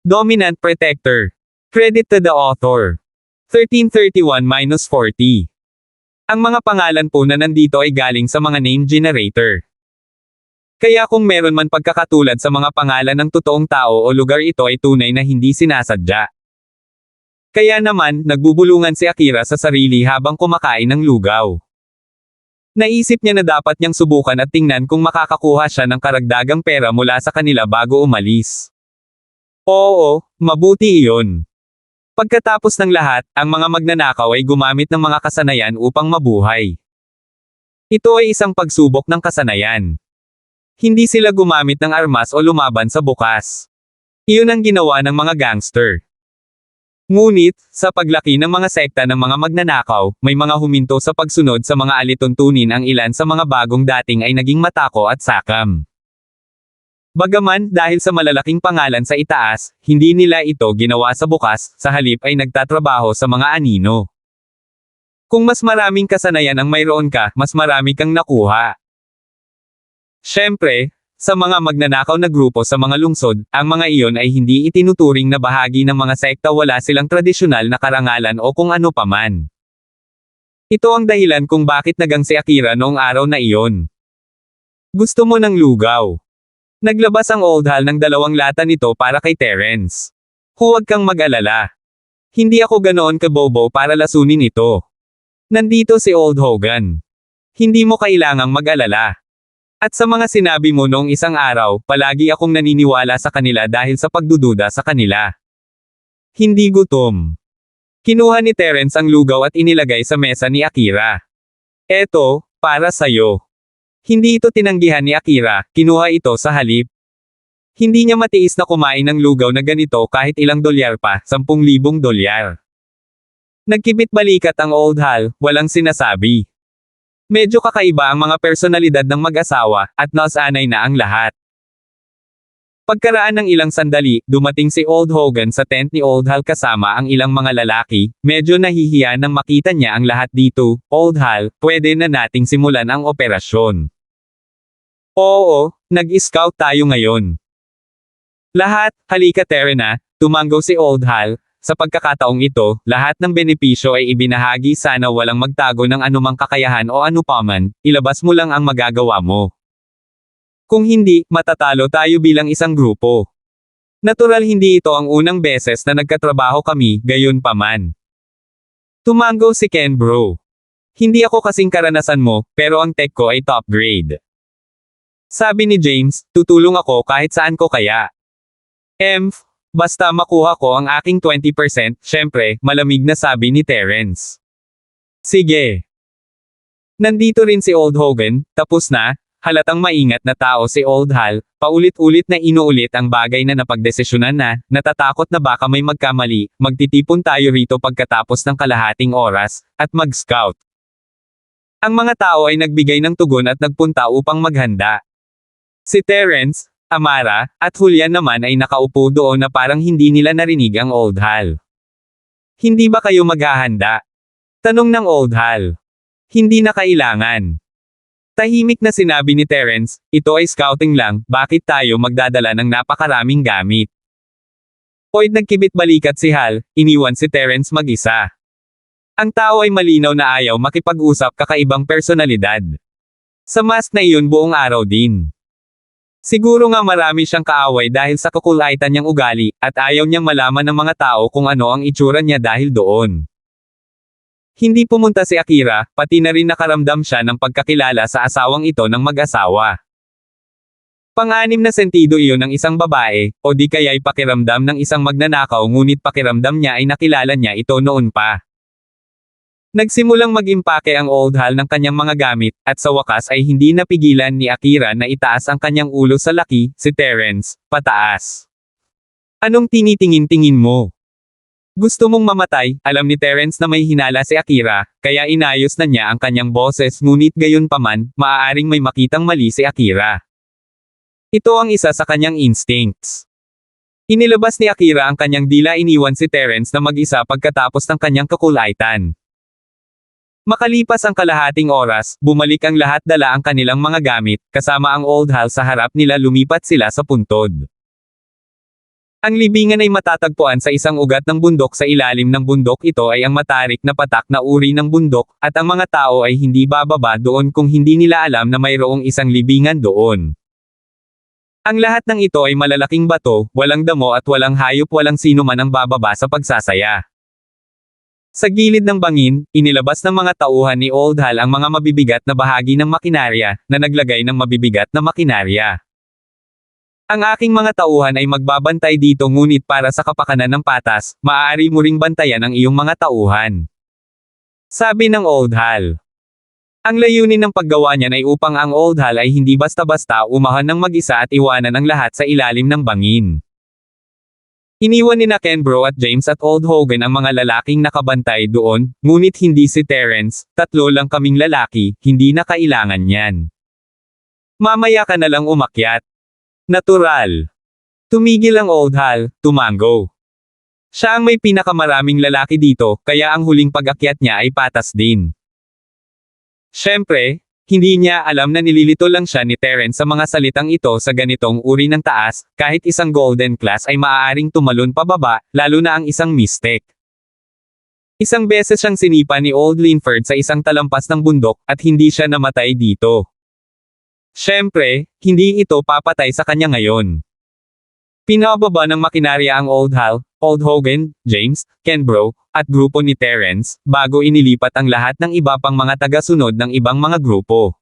Dominant Protector. Credit to the author. 1331-40. Ang mga pangalan po na nandito ay galing sa mga name generator. Kaya kung meron man pagkakatulad sa mga pangalan ng totoong tao o lugar, ito ay tunay na hindi sinasadya. Kaya naman, nagbubulungan si Akira sa sarili habang kumakain ng lugaw. Naisip niya na dapat niyang subukan at tingnan kung makakakuha siya ng karagdagang pera mula sa kanila bago umalis. Oo, mabuti iyon. Pagkatapos ng lahat, ang mga magnanakaw ay gumamit ng mga kasanayan upang mabuhay. Ito ay isang pagsubok ng kasanayan. Hindi sila gumamit ng armas o lumaban sa bukas. Iyon ang ginawa ng mga gangster. Ngunit, sa paglaki ng mga sekta ng mga magnanakaw, may mga huminto sa pagsunod sa mga alituntunin. Ang ilan sa mga bagong dating ay naging matako at sakam. Bagaman, dahil sa malalaking pangalan sa itaas, hindi nila ito ginawa sa bukas, sa halip ay nagtatrabaho sa mga anino. Kung mas maraming kasanayan ang mayroon ka, mas marami kang nakuha. Siyempre, sa mga magnanakaw na grupo sa mga lungsod, ang mga iyon ay hindi itinuturing na bahagi ng mga sekta. Wala silang tradisyonal na karangalan o kung ano paman. Ito ang dahilan kung bakit nagang si Akira noong araw na iyon. Gusto mo ng lugaw? Naglabas ang Old Hal ng 2 lata nito para kay Terence. Huwag kang mag-alala. Hindi ako ganoon kabobo para lasunin ito. Nandito si Old Hogan. Hindi mo kailangang mag-alala. At sa mga sinabi mo noong isang araw, palagi akong naniniwala sa kanila dahil sa pagdududa sa kanila. Hindi gutom. Kinuha ni Terence ang lugaw at inilagay sa mesa ni Akira. Eto, para sayo. Hindi ito tinanggihan ni Akira, kinuha ito sa halip. Hindi niya matiis na kumain ng lugaw na ganito kahit ilang dolyar pa, 10,000 dolyar. Nagkibit balikat ang Old Hal, walang sinasabi. Medyo kakaiba ang mga personalidad ng mag-asawa, at nasanay na ang lahat. Pagkaraan ng ilang sandali, dumating si Old Hogan sa tent ni Old Hal kasama ang ilang mga lalaki. Medyo nahihiya nang makita niya ang lahat dito. Old Hal, pwede na nating simulan ang operasyon. Oo, nag-scout tayo ngayon. Lahat, halika Terena, tumanggaw si Old Hal. Sa pagkakataong ito, lahat ng benepisyo ay ibinahagi. Sana walang magtago ng anumang kakayahan o anupaman, ilabas mo lang ang magagawa mo. Kung hindi, matatalo tayo bilang isang grupo. Natural hindi ito ang unang beses na nagkatrabaho kami, gayon paman. Tumanggaw si Ken bro. Hindi ako kasing karanasan mo, pero ang tech ko ay top grade. Sabi ni James, tutulong ako kahit saan ko kaya. Basta makuha ko ang aking 20%, syempre, malamig na sabi ni Terence. Sige. Nandito rin si Old Hogan, tapos na, halatang maingat na tao si Old Hal, paulit-ulit na inuulit ang bagay na napagdesisyonan na, natatakot na baka may magkamali, magtitipon tayo rito pagkatapos ng kalahating oras, at mag-scout. Ang mga tao ay nagbigay ng tugon at nagpunta upang maghanda. Si Terence, Amara, at Julian naman ay nakaupo doon na parang hindi nila narinig ang Old Hal. Hindi ba kayo maghahanda? Tanong ng Old Hal. Hindi na kailangan. Tahimik na sinabi ni Terence, ito ay scouting lang, bakit tayo magdadala ng napakaraming gamit? Oyd nagkibit balikat si Hal, iniwan si Terence mag-isa. Ang tao ay malinaw na ayaw makipag-usap kakaibang personalidad. Sa mask na iyon buong araw din. Siguro nga marami siyang kaaway dahil sa kakulaitan niyang ugali, at ayaw niyang malaman ng mga tao kung ano ang itsura niya dahil doon. Hindi pumunta si Akira, pati na rin nakaramdam siya ng pagkakilala sa asawang ito ng mag-asawa. Pang-anim na sentido iyon ng isang babae, o di kaya'y pakiramdam ng isang magnanakaw, ngunit pakiramdam niya ay nakilala niya ito noon pa. Nagsimulang mag-impake ang Old Hal ng kanyang mga gamit, at sa wakas ay hindi napigilan ni Akira na itaas ang kanyang ulo sa laki, si Terence, pataas. Anong tinitingin-tingin mo? Gusto mong mamatay? Alam ni Terence na may hinala si Akira, kaya inayos na niya ang kanyang boses, ngunit gayon paman, maaaring may makitang mali si Akira. Ito ang isa sa kanyang instincts. Inilabas ni Akira ang kanyang dila, iniwan si Terence na mag-isa pagkatapos ng kanyang kakulaitan. Makalipas ang kalahating oras, bumalik ang lahat, dala ang kanilang mga gamit, kasama ang Old Hal. Sa harap nila lumipat sila sa puntod. Ang libingan ay matatagpuan sa isang ugat ng bundok sa ilalim ng bundok. Ito ay ang matarik na patak na uri ng bundok, at ang mga tao ay hindi bababa doon kung hindi nila alam na mayroong isang libingan doon. Ang lahat ng ito ay malalaking bato, walang damo at walang hayop, walang sino man ang bababa sa pagsasaya. Sa gilid ng bangin, inilabas ng mga tauhan ni Old Hal ang mga mabibigat na bahagi ng makinarya, na naglagay ng mabibigat na makinarya. Ang aking mga tauhan ay magbabantay dito, ngunit para sa kapakanan ng patas, maaari mo ring bantayan ang iyong mga tauhan. Sabi ng Old Hal. Ang layunin ng paggawa niyan ay upang ang Old Hal ay hindi basta-basta umahan ng mag-isa at iwanan ang lahat sa ilalim ng bangin. Iniwan ni Ken Bro at James at Old Hogan ang mga lalaking nakabantay doon, ngunit hindi si Terence. Tatlo lang kaming lalaki, hindi na kailangan yan. Mamaya ka na lang umakyat. Natural. Tumigil ang Old Hal, tumango. Siya ang may pinakamaraming lalaki dito, kaya ang huling pag-akyat niya ay patas din. Siyempre, hindi niya alam na nililito lang siya ni Terence sa mga salitang ito. Sa ganitong uri ng taas, kahit isang golden class ay maaaring tumalon pababa, lalo na ang isang mystic. Isang beses siyang sinipa ni Old Linford sa isang talampas ng bundok, at hindi siya namatay dito. Siyempre, hindi ito papatay sa kanya ngayon. Pinababa ng makinarya ang Old Hal, Old Hogan, James, Ken Bro, at grupo ni Terence, bago inilipat ang lahat ng iba pang mga tagasunod ng ibang mga grupo.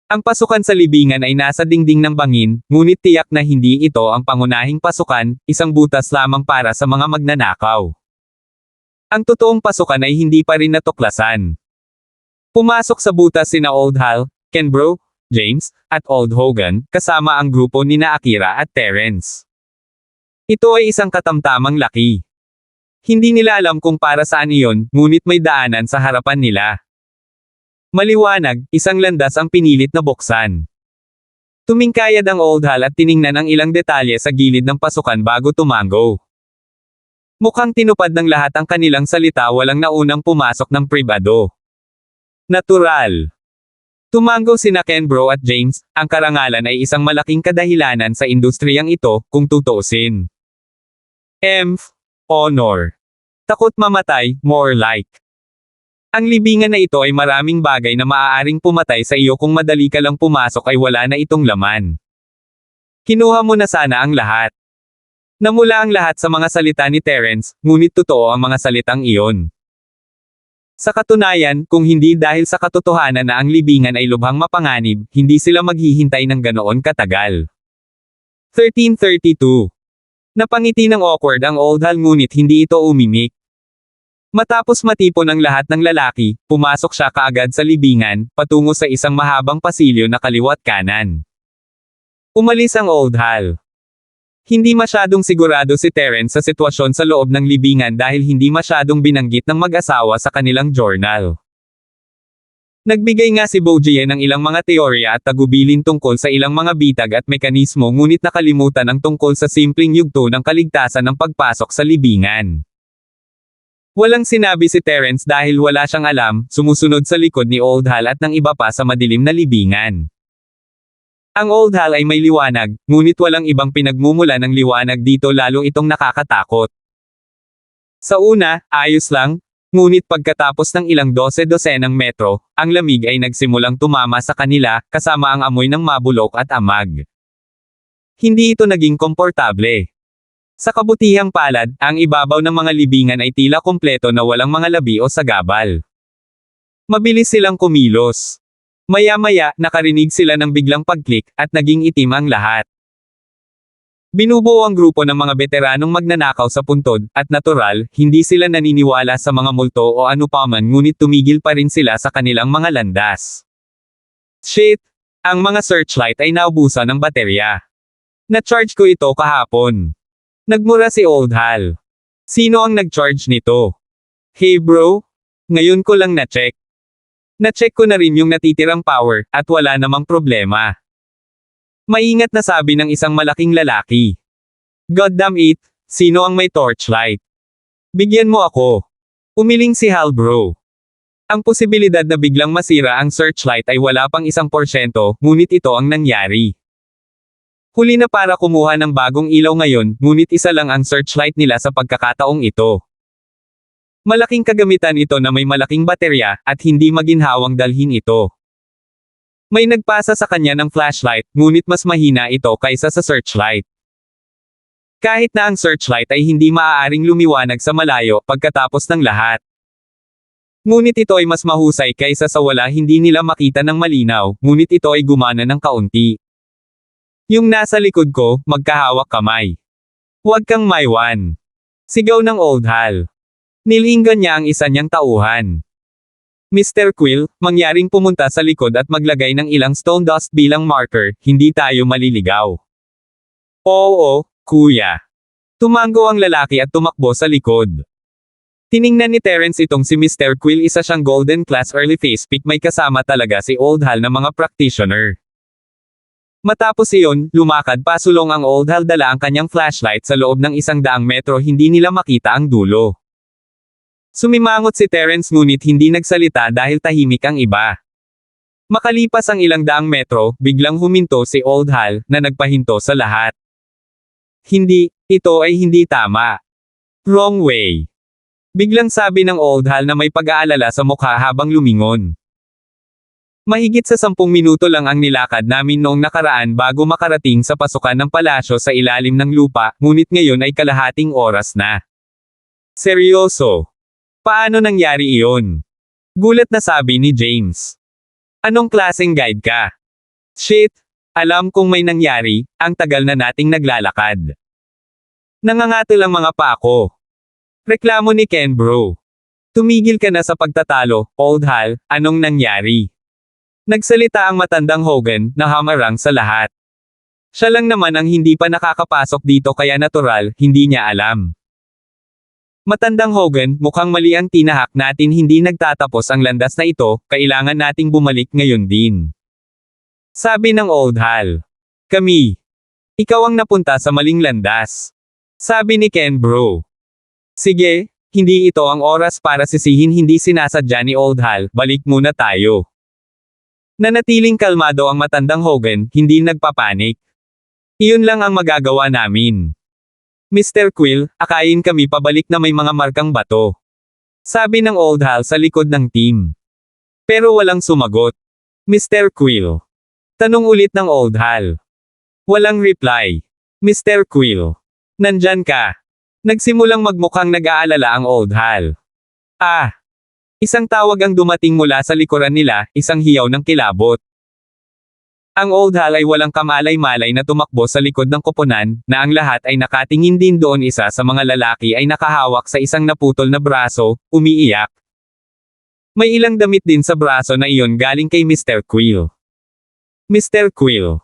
Ang pasukan sa libingan ay nasa dingding ng bangin, ngunit tiyak na hindi ito ang pangunahing pasukan, isang butas lamang para sa mga magnanakaw. Ang totoong pasukan ay hindi pa rin natuklasan. Pumasok sa butas sina Old Hal, Ken Bro, James, at Old Hogan, kasama ang grupo ni Akira at Terence. Ito ay isang katamtamang laki. Hindi nila alam kung para saan iyon, ngunit may daanan sa harapan nila. Maliwanag, isang landas ang pinilit na buksan. Tumingkayad ang Old Hal at tiningnan ang ilang detalye sa gilid ng pasukan bago tumango. Mukhang tinupad ng lahat ang kanilang salita, walang naunang pumasok ng pribado. Natural. Tumango sina Ken Bro at James. Ang karangalan ay isang malaking kadahilanan sa industriyang ito, kung tutuusin. Honor. Takot mamatay, more like. Ang libingan na ito ay maraming bagay na maaaring pumatay sa iyo kung madali ka lang pumasok, ay wala na itong laman. Kinuha mo na sana ang lahat. Namula ang lahat sa mga salita ni Terence, ngunit totoo ang mga salitang iyon. Sa katunayan, kung hindi dahil sa katotohanan na ang libingan ay lubhang mapanganib, hindi sila maghihintay ng ganoon katagal. 1332. Napangiti ng awkward ang Old Hal, ngunit hindi ito umimik. Matapos matipon ang lahat ng lalaki, pumasok siya kaagad sa libingan, patungo sa isang mahabang pasilyo na kaliwat kanan. Umalis ang Old Hal. Hindi masyadong sigurado si Terence sa sitwasyon sa loob ng libingan dahil hindi masyadong binanggit ng mag-asawa sa kanilang journal. Nagbigay nga si Bojian ng ilang mga teorya at tagubilin tungkol sa ilang mga bitag at mekanismo, ngunit nakalimutan ang tungkol sa simpleng yugto ng kaligtasan ng pagpasok sa libingan. Walang sinabi si Terence dahil wala siyang alam, sumusunod sa likod ni Old Hal at ng iba pa sa madilim na libingan. Ang Old Hal ay may liwanag, ngunit walang ibang pinagmumula ng liwanag dito, lalo itong nakakatakot. Sa una, ayos lang, ngunit pagkatapos ng ilang dosenang metro, ang lamig ay nagsimulang tumama sa kanila, kasama ang amoy ng mabulok at amag. Hindi ito naging komportable. Sa kabutihang palad, ang ibabaw ng mga libingan ay tila kumpleto na walang mga labi o sagabal. Mabilis silang kumilos. Maya-maya, nakarinig sila ng biglang pag-click, at naging itim ang lahat. Binubuo ang grupo ng mga veteranong magnanakaw sa puntod, at natural, hindi sila naniniwala sa mga multo o ano paman, ngunit tumigil pa rin sila sa kanilang mga landas. Shit! Ang mga searchlight ay naubusan ng baterya. Na-charge ko ito kahapon. Nagmura si Old Hal. Sino ang nag-charge nito? Hey bro? Ngayon ko lang na-check. Na-check ko na rin yung natitirang power, at wala namang problema. Maingat na sabi ng isang malaking lalaki. Goddamn it, sino ang may torchlight? Bigyan mo ako. Umiling si Hal bro. Ang posibilidad na biglang masira ang searchlight ay wala pang 1%, ngunit ito ang nangyari. Huli na para kumuha ng bagong ilaw ngayon, ngunit isa lang ang searchlight nila sa pagkakataong ito. Malaking kagamitan ito na may malaking baterya, at hindi maginhawang dalhin ito. May nagpasa sa kanya ng flashlight, ngunit mas mahina ito kaysa sa searchlight. Kahit na ang searchlight ay hindi maaaring lumiwanag sa malayo pagkatapos ng lahat. Ngunit ito ay mas mahusay kaysa sa wala, hindi nila makita ng malinaw, ngunit ito ay gumana ng kaunti. Yung nasa likod ko, magkahawak kamay. Huwag kang maiwan. Sigaw ng Old Hal. Nilinggan niya ang isa niyang tauhan. Mr. Quill, mangyaring pumunta sa likod at maglagay ng ilang stone dust bilang marker, hindi tayo maliligaw. Oo, kuya. Tumango ang lalaki at tumakbo sa likod. Tiningnan ni Terence itong si Mr. Quill, isa siyang golden class early phase pick, may kasama talaga si Old Hal na mga practitioner. Matapos iyon, lumakad pasulong ang Old Hal, dala ang kanyang flashlight sa loob ng 100 metro, hindi nila makita ang dulo. Sumimangot si Terence ngunit hindi nagsalita dahil tahimik ang iba. Makalipas ang ilang daang metro, biglang huminto si Old Hal, na nagpahinto sa lahat. Hindi, ito ay hindi tama. Wrong way. Biglang sabi ng Old Hal na may pag-aalala sa mukha habang lumingon. Mahigit sa 10 minuto lang ang nilakad namin noong nakaraan bago makarating sa pasukan ng palasyo sa ilalim ng lupa, ngunit ngayon ay kalahating oras na. Seryoso? Paano nangyari iyon? Gulat na sabi ni James. Anong klaseng guide ka? Shit! Alam kong may nangyari, ang tagal na nating naglalakad. Nangangatol ang mga pako. Reklamo ni Ken bro. Tumigil ka na sa pagtatalo, Old Hal, anong nangyari? Nagsalita ang matandang Hogan, na hamarang sa lahat. Siya lang naman ang hindi pa nakakapasok dito kaya natural, hindi niya alam. Matandang Hogan, mukhang mali ang tinahak natin, hindi nagtatapos ang landas na ito, kailangan nating bumalik ngayon din. Sabi ng Old Hal. Kami. Ikaw ang napunta sa maling landas. Sabi ni Ken bro. Sige, hindi ito ang oras para sisihin, hindi sinasadya ni Old Hal, balik muna tayo. Nanatiling kalmado ang matandang Hogan, hindi nagpapanik. Iyon lang ang magagawa namin. Mr. Quill, akayin kami pabalik na may mga markang bato. Sabi ng Old Hal sa likod ng team. Pero walang sumagot. Mr. Quill. Tanong ulit ng Old Hal. Walang reply. Mr. Quill. Nandyan ka. Nagsimulang magmukhang nag-aalala ang Old Hal. Ah! Isang tawag ang dumating mula sa likuran nila, isang hiyaw ng kilabot. Ang Old Hal ay walang kamalay-malay na tumakbo sa likod ng koponan, na ang lahat ay nakatingin din doon. Isa sa mga lalaki ay nakahawak sa isang naputol na braso, umiiyak. May ilang damit din sa braso na iyon galing kay Mr. Quill. Mr. Quill.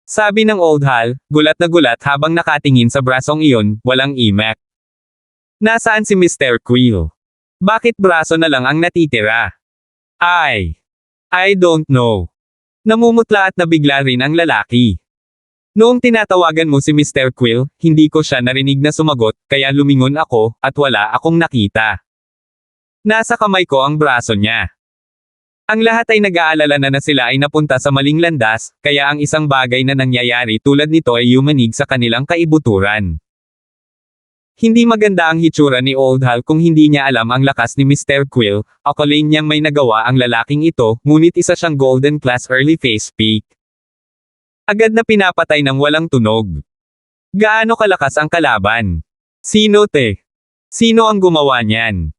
Sabi ng Old Hal, gulat na gulat habang nakatingin sa brasong iyon, walang imek. Nasaan si Mr. Quill? Bakit braso na lang ang natitira? I don't know. Namumutla at nabigla rin ang lalaki. Noong tinatawagan mo si Mr. Quill, hindi ko siya narinig na sumagot, kaya lumingon ako, at wala akong nakita. Nasa kamay ko ang braso niya. Ang lahat ay nag-aalala na sila ay napunta sa maling landas, kaya ang isang bagay na nangyayari tulad nito ay yumanig sa kanilang kaibuturan. Hindi maganda ang hitsura ni Old Hal kung hindi niya alam ang lakas ni Mr. Quill, akalain niyang may nagawa ang lalaking ito, ngunit isa siyang golden class early phase peak. Agad na pinapatay ng walang tunog. Gaano kalakas ang kalaban? Sino te? Sino ang gumawa niyan?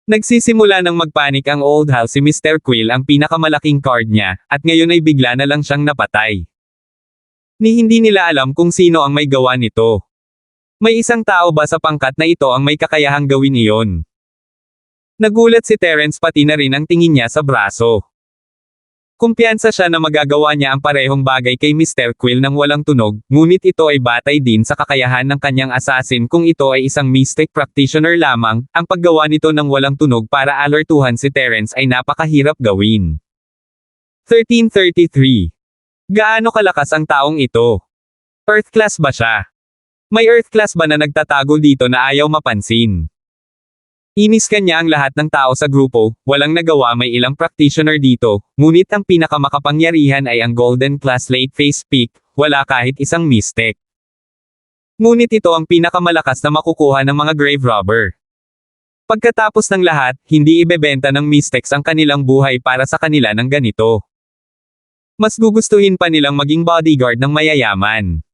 Nagsisimula ng magpanik ang Old Hal, si Mr. Quill ang pinakamalaking card niya, at ngayon ay bigla na lang siyang napatay. Ni hindi nila alam kung sino ang may gawa nito. May isang tao ba sa pangkat na ito ang may kakayahang gawin iyon? Nagulat si Terence, pati na rin ang tingin niya sa braso. Kumpiyansa siya na magagawa niya ang parehong bagay kay Mr. Quill nang walang tunog, ngunit ito ay batay din sa kakayahan ng kanyang assassin. Kung ito ay isang mystic practitioner lamang, ang paggawa nito ng walang tunog para alertuhan si Terence ay napakahirap gawin. 1333. Gaano kalakas ang taong ito? Earth class ba siya? May Earth class ba na nagtatago dito na ayaw mapansin? Inis kanya ang lahat ng tao sa grupo, walang nagawa, may ilang practitioner dito, ngunit ang pinakamakapangyarihan ay ang golden class late phase peak, wala kahit isang Mystic. Ngunit ito ang pinakamalakas na makukuha ng mga grave robber. Pagkatapos ng lahat, hindi ibebenta ng Mystics ang kanilang buhay para sa kanila ng ganito. Mas gugustuhin pa nilang maging bodyguard ng mayayaman.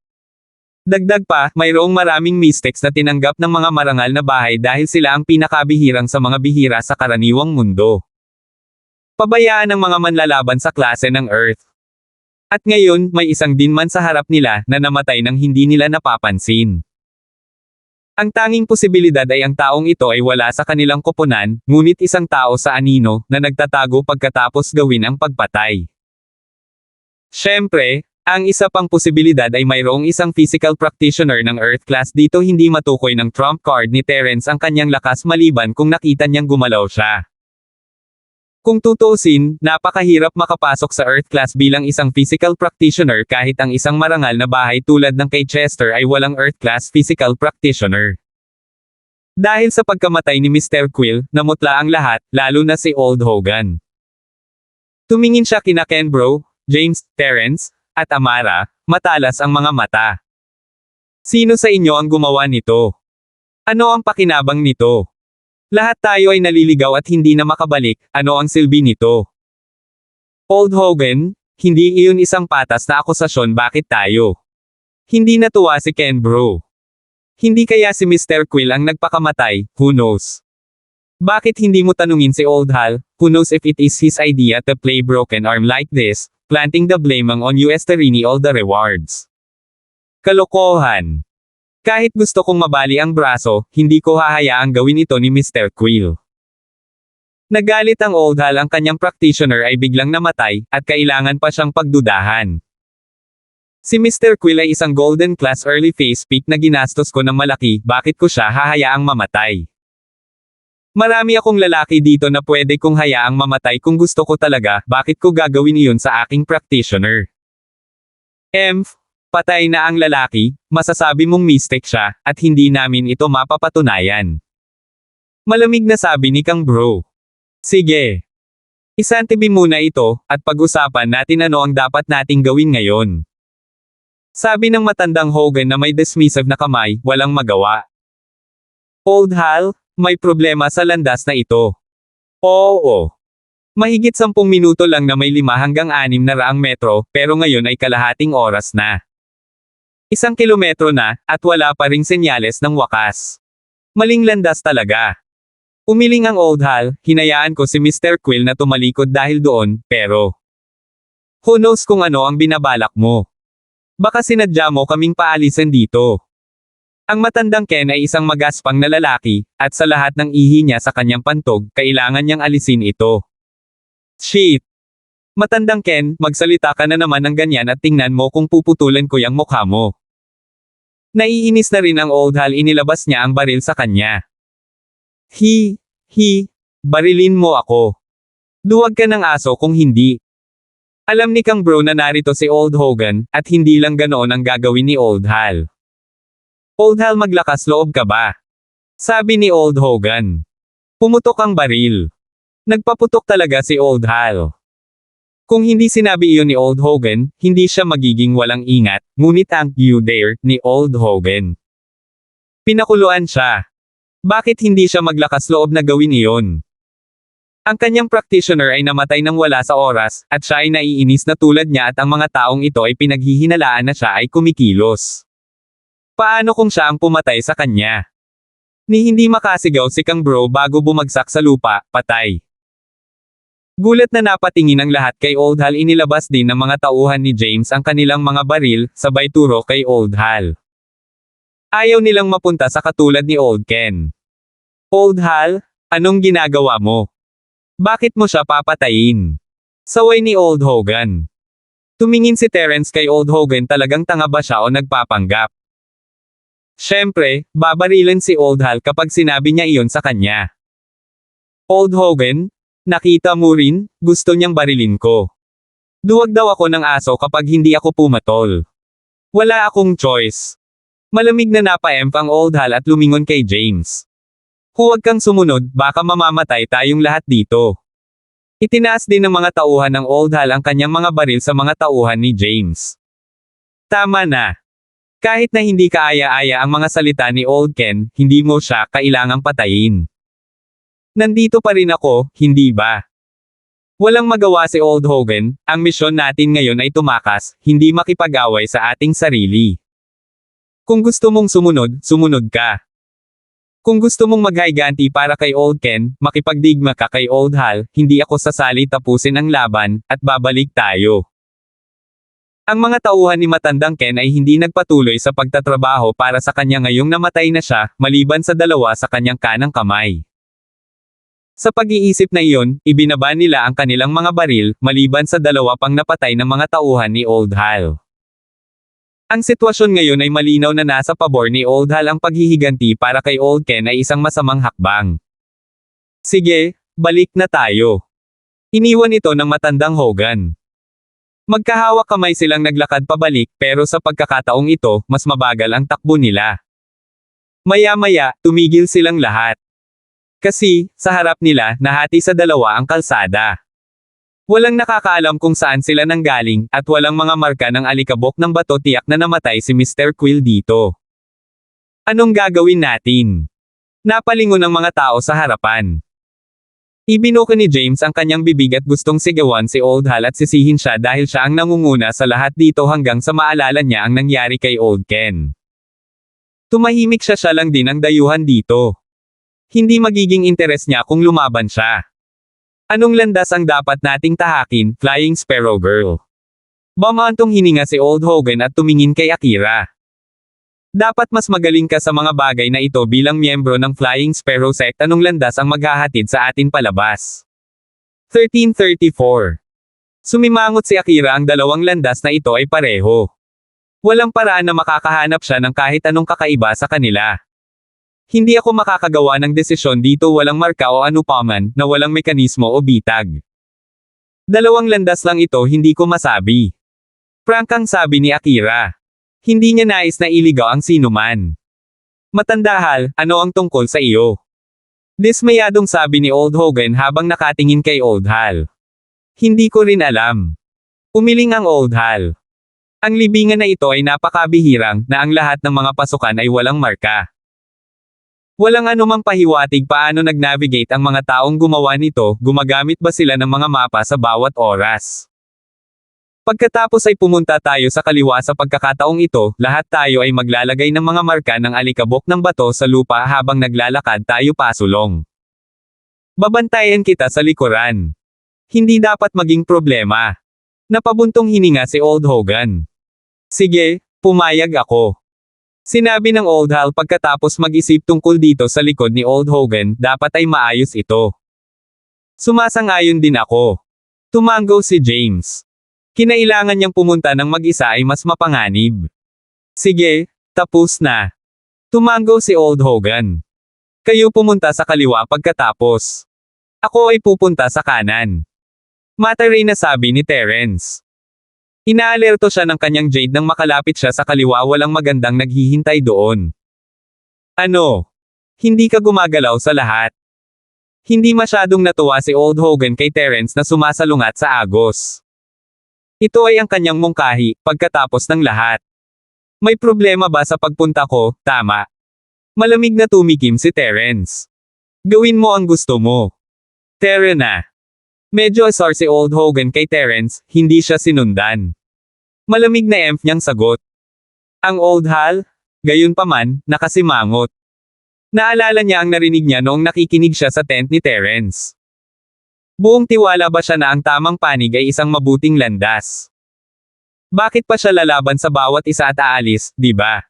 Dagdag pa, mayroong maraming Mystics na tinanggap ng mga marangal na bahay dahil sila ang pinakabihirang sa mga bihira sa karaniwang mundo. Pabayaan ng mga manlalaban sa klase ng Earth. At ngayon, may isang dinman sa harap nila na namatay nang hindi nila napapansin. Ang tanging posibilidad ay ang taong ito ay wala sa kanilang koponan, ngunit isang tao sa anino na nagtatago pagkatapos gawin ang pagpatay. Siyempre, ang isa pang posibilidad ay mayroong isang physical practitioner ng Earth class dito hindi matukoy ng trump card ni Terence ang kanyang lakas maliban kung nakita niyang gumalaw siya. Kung tutuusin, napakahirap makapasok sa Earth class bilang isang physical practitioner kahit ang isang marangal na bahay tulad ng kay Chester ay walang Earth class physical practitioner. Dahil sa pagkamatay ni Mr. Quill, namutla ang lahat, lalo na si Old Hogan. Tumingin siya kina Kenbro, James, Terence, at Amara, matalas ang mga mata. Sino sa inyo ang gumawa nito? Ano ang pakinabang nito? Lahat tayo ay naliligaw at hindi na makabalik, ano ang silbi nito? Old Hogan, hindi iyon isang patas na akusasyon bakit tayo? Hindi natuwa si Kenbro. Hindi kaya si Mr. Quill ang nagpakamatay, who knows? Bakit hindi mo tanungin si Old Hal, who knows if it is his idea to play broken arm like this, planting the blame on US to rini all the rewards. Kalokohan. Kahit gusto kong mabali ang braso, hindi ko hahayaang gawin ito ni Mr. Quill. Nagalit ang Old Hal ang kanyang practitioner ay biglang namatay, at kailangan pa siyang pagdudahan. Si Mr. Quill ay isang golden class early phase pick na ginastos ko ng malaki, bakit ko siya hahayaang mamatay? Marami akong lalaki dito na pwede kong hayaang mamatay kung gusto ko talaga, bakit ko gagawin iyon sa aking practitioner? Patay na ang lalaki, masasabi mong mistake siya, at hindi namin ito mapapatunayan. Malamig na sabi ni Kang Bro. Sige. Isantibi muna ito, at pag-usapan natin ano ang dapat nating gawin ngayon. Sabi ng matandang Hogan na may dismissive na kamay, walang magawa. Old Hal, may problema sa landas na ito. Oo. Mahigit 10 minuto lang na may 5 hanggang 6 na raang metro, pero ngayon ay kalahating oras na. 1 kilometro na, at wala pa ring senyales ng wakas. Maling landas talaga. Umiling ang Old Hal, hinayaan ko si Mr. Quill na tumalikod dahil doon, pero who knows kung ano ang binabalak mo. Baka sinadya mo kaming paalisan dito. Ang matandang Ken ay isang magaspang na lalaki, at sa lahat ng ihi niya sa kanyang pantog, kailangan niyang alisin ito. Shit! Matandang Ken, magsalita ka na naman ng ganyan at tingnan mo kung puputulan ko yung mukha mo. Naiinis na rin ang Old Hal, inilabas niya ang baril sa kanya. Barilin mo ako. Duwag ka ng aso kung hindi. Alam ni Kang Bro na narito si Old Hogan, at hindi lang ganoon ang gagawin ni Old Hal. Old Hal, maglakas loob ka ba? Sabi ni Old Hogan. Pumutok ang baril. Nagpaputok talaga si Old Hal. Kung hindi sinabi iyon ni Old Hogan, hindi siya magiging walang ingat, ngunit ang "you dare" ni Old Hogan. Pinakuluan siya. Bakit hindi siya maglakas loob na gawin iyon? Ang kanyang practitioner ay namatay nang wala sa oras, at siya ay naiinis na tulad niya at ang mga taong ito ay pinaghihinalaan na siya ay kumikilos. Paano kung siya ang pumatay sa kanya? Ni hindi makasigaw si Kang Bro bago bumagsak sa lupa, patay. Gulat na napatingin ang lahat kay Old Hal, inilabas din ng mga tauhan ni James ang kanilang mga baril, sabay turo kay Old Hal. Ayaw nilang mapunta sa katulad ni Old Ken. Old Hal, anong ginagawa mo? Bakit mo siya papatayin? Saway ni Old Hogan. Tumingin si Terence kay Old Hogan, talagang tanga ba siya o nagpapanggap? Siyempre, babarilan si Old Hal kapag sinabi niya iyon sa kanya. Old Hogan, nakita mo rin, gusto niyang barilin ko. Duwag daw ako ng aso kapag hindi ako pumatol. Wala akong choice. Malamig na napa-emp ang Old Hal at lumingon kay James. Huwag kang sumunod, baka mamamatay tayong lahat dito. Itinaas din ng mga tauhan ng Old Hal ang kanyang mga baril sa mga tauhan ni James. Tama na. Kahit na hindi kaaya-aya ang mga salita ni Old Ken, hindi mo siya kailangang patayin. Nandito pa rin ako, hindi ba? Walang magawa si Old Hogan, ang misyon natin ngayon ay tumakas, hindi makipag-away sa ating sarili. Kung gusto mong sumunod, sumunod ka. Kung gusto mong maghiganti para kay Old Ken, makipagdigma ka kay Old Hal, hindi ako sasali, tapusin ang laban, at babalik tayo. Ang mga tauhan ni Matandang Ken ay hindi nagpatuloy sa pagtatrabaho para sa kanya ngayong namatay na siya, maliban sa dalawa sa kanyang kanang kamay. Sa pag-iisip na iyon, ibinaba nila ang kanilang mga baril, maliban sa dalawa pang napatay ng mga tauhan ni Old Hal. Ang sitwasyon ngayon ay malinaw na nasa pabor ni Old Hal, ang paghihiganti para kay Old Ken ay isang masamang hakbang. Sige, balik na tayo. Iniwan ito ng Matandang Hogan. Magkahawak kamay silang naglakad pabalik, pero sa pagkakataong ito, mas mabagal ang takbo nila. Maya-maya, tumigil silang lahat. Kasi, sa harap nila, nahati sa dalawa ang kalsada. Walang nakakaalam kung saan sila nanggaling, at walang mga marka ng alikabok ng bato, tiyak na namatay si Mr. Quill dito. Anong gagawin natin? Napalingon ang mga tao sa harapan. Ibinuka ni James ang kanyang bibig at gustong sigawan si Old Hal at sisihin siya dahil siya ang nangunguna sa lahat dito hanggang sa maalala niya ang nangyari kay Old Ken. Tumahimik siya lang din ang dayuhan dito. Hindi magiging interes niya kung lumaban siya. Anong landas ang dapat nating tahakin, Flying Sparrow Girl? Bumantong hininga si Old Hogan at tumingin kay Akira. Dapat mas magaling ka sa mga bagay na ito bilang miyembro ng Flying Sparrow Sect. Anong landas ang maghahatid sa atin palabas? 1334. Sumimangot si Akira, ang dalawang landas na ito ay pareho. Walang paraan na makakahanap siya ng kahit anong kakaiba sa kanila. Hindi ako makakagawa ng desisyon dito, walang marka o anupaman, na walang mekanismo o bitag. Dalawang landas lang ito, hindi ko masabi. Prangkang sabi ni Akira. Hindi niya nais na iligaw ang sinuman. Matanda Hal, ano ang tungkol sa iyo? Dismayadong sabi ni Old Hogan habang nakatingin kay Old Hal. Hindi ko rin alam. Umiling ang Old Hal. Ang libingan na ito ay napakabihirang, na ang lahat ng mga pasukan ay walang marka. Walang anumang pahiwatig paano nag-navigate ang mga taong gumawa nito, gumagamit ba sila ng mga mapa sa bawat oras? Pagkatapos ay pumunta tayo sa kaliwa. Sa pagkakataong ito, lahat tayo ay maglalagay ng mga marka ng alikabok ng bato sa lupa habang naglalakad tayo pasulong. Babantayan kita sa likuran. Hindi dapat maging problema. Napabuntong hininga si Old Hogan. Sige, pumayag ako. Sinabi ng Old Hal pagkatapos mag-isip tungkol dito sa likod ni Old Hogan, dapat ay maayos ito. Sumasang-ayon din ako. Tumango si James. Kinailangan niyang pumunta ng mag-isa ay mas mapanganib. Sige, tapos na. Tumango si Old Hogan. Kayo pumunta sa kaliwa pagkatapos. Ako ay pupunta sa kanan. Mataray na sabi ni Terence. Inaalerto siya ng kanyang Jade nang makalapit siya sa kaliwa, walang magandang naghihintay doon. Ano? Hindi ka gumagalaw sa lahat. Hindi masyadong natuwa si Old Hogan kay Terence na sumasalungat sa agos. Ito ay ang kanyang mungkahi, pagkatapos ng lahat. May problema ba sa pagpunta ko? Tama. Malamig na tumikim si Terence. Gawin mo ang gusto mo. Tara na. Medyo asar si Old Hogan kay Terence, hindi siya sinundan. Malamig na emph niyang sagot. Ang Old Hal? Gayunpaman, nakasimangot. Naalala niya ang narinig niya noong nakikinig siya sa tent ni Terence. Buong tiwala ba siya na ang tamang panig ay isang mabuting landas? Bakit pa siya lalaban sa bawat isa at aalis, di ba?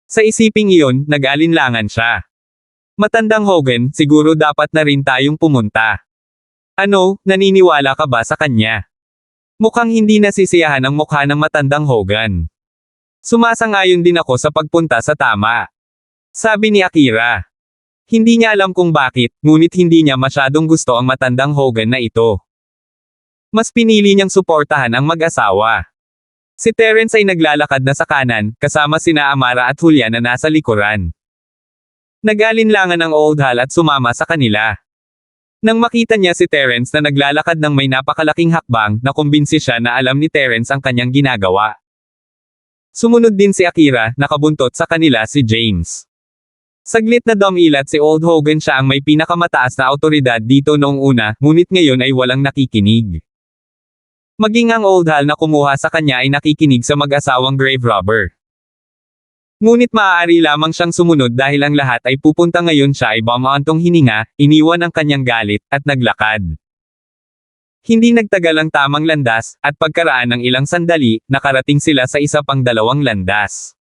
Sa isiping iyon, nag-alinlangan siya. Matandang Hogan, siguro dapat na rin tayong pumunta. Ano, naniniwala ka ba sa kanya? Mukhang hindi nasisiyahan ang mukha ng Matandang Hogan. Sumasang-ayon din ako sa pagpunta sa tama. Sabi ni Akira. Hindi niya alam kung bakit, ngunit hindi niya masyadong gusto ang Matandang Hogan na ito. Mas pinili niyang suportahan ang mag-asawa. Si Terence ay naglalakad na sa kanan, kasama sina Amara at Julia na nasa likuran. Nag-alinlangan ang Old Hal at sumama sa kanila. Nang makita niya si Terence na naglalakad ng may napakalaking hakbang, nakumbinsi siya na alam ni Terence ang kanyang ginagawa. Sumunod din si Akira, nakabuntot sa kanila si James. Saglit na dumilat si Old Hogan, siya ang may pinakamataas na awtoridad dito noong una, ngunit ngayon ay walang nakikinig. Maging ang Old Hal na kumuha sa kanya ay nakikinig sa mag-asawang grave robber. Ngunit maaari lamang siyang sumunod dahil ang lahat ay pupunta ngayon, siya ay bumaantong hininga, iniwan ang kanyang galit, at naglakad. Hindi nagtagal ang tamang landas, at pagkaraan ng ilang sandali, nakarating sila sa isa pang dalawang landas.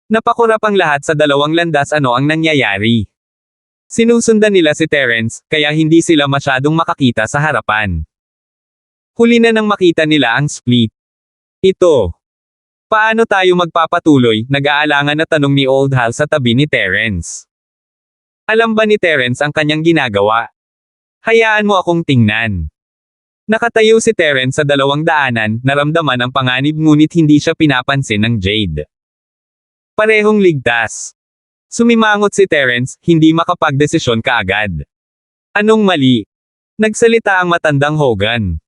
Napakurap ang lahat sa dalawang landas, ano ang nangyayari. Sinusundan nila si Terence, kaya hindi sila masyadong makakita sa harapan. Huli na nang makita nila ang split. Ito. Paano tayo magpapatuloy, nag-aalangan na tanong ni Old Hal sa tabi ni Terence. Alam ba ni Terence ang kanyang ginagawa? Hayaan mo akong tingnan. Nakatayo si Terence sa dalawang daanan, naramdaman ang panganib ngunit hindi siya pinapansin ng Jade. Parehong ligtas. Sumimangot si Terence, hindi makapagdesisyon kaagad. Anong mali? Nagsalita ang matandang Hogan.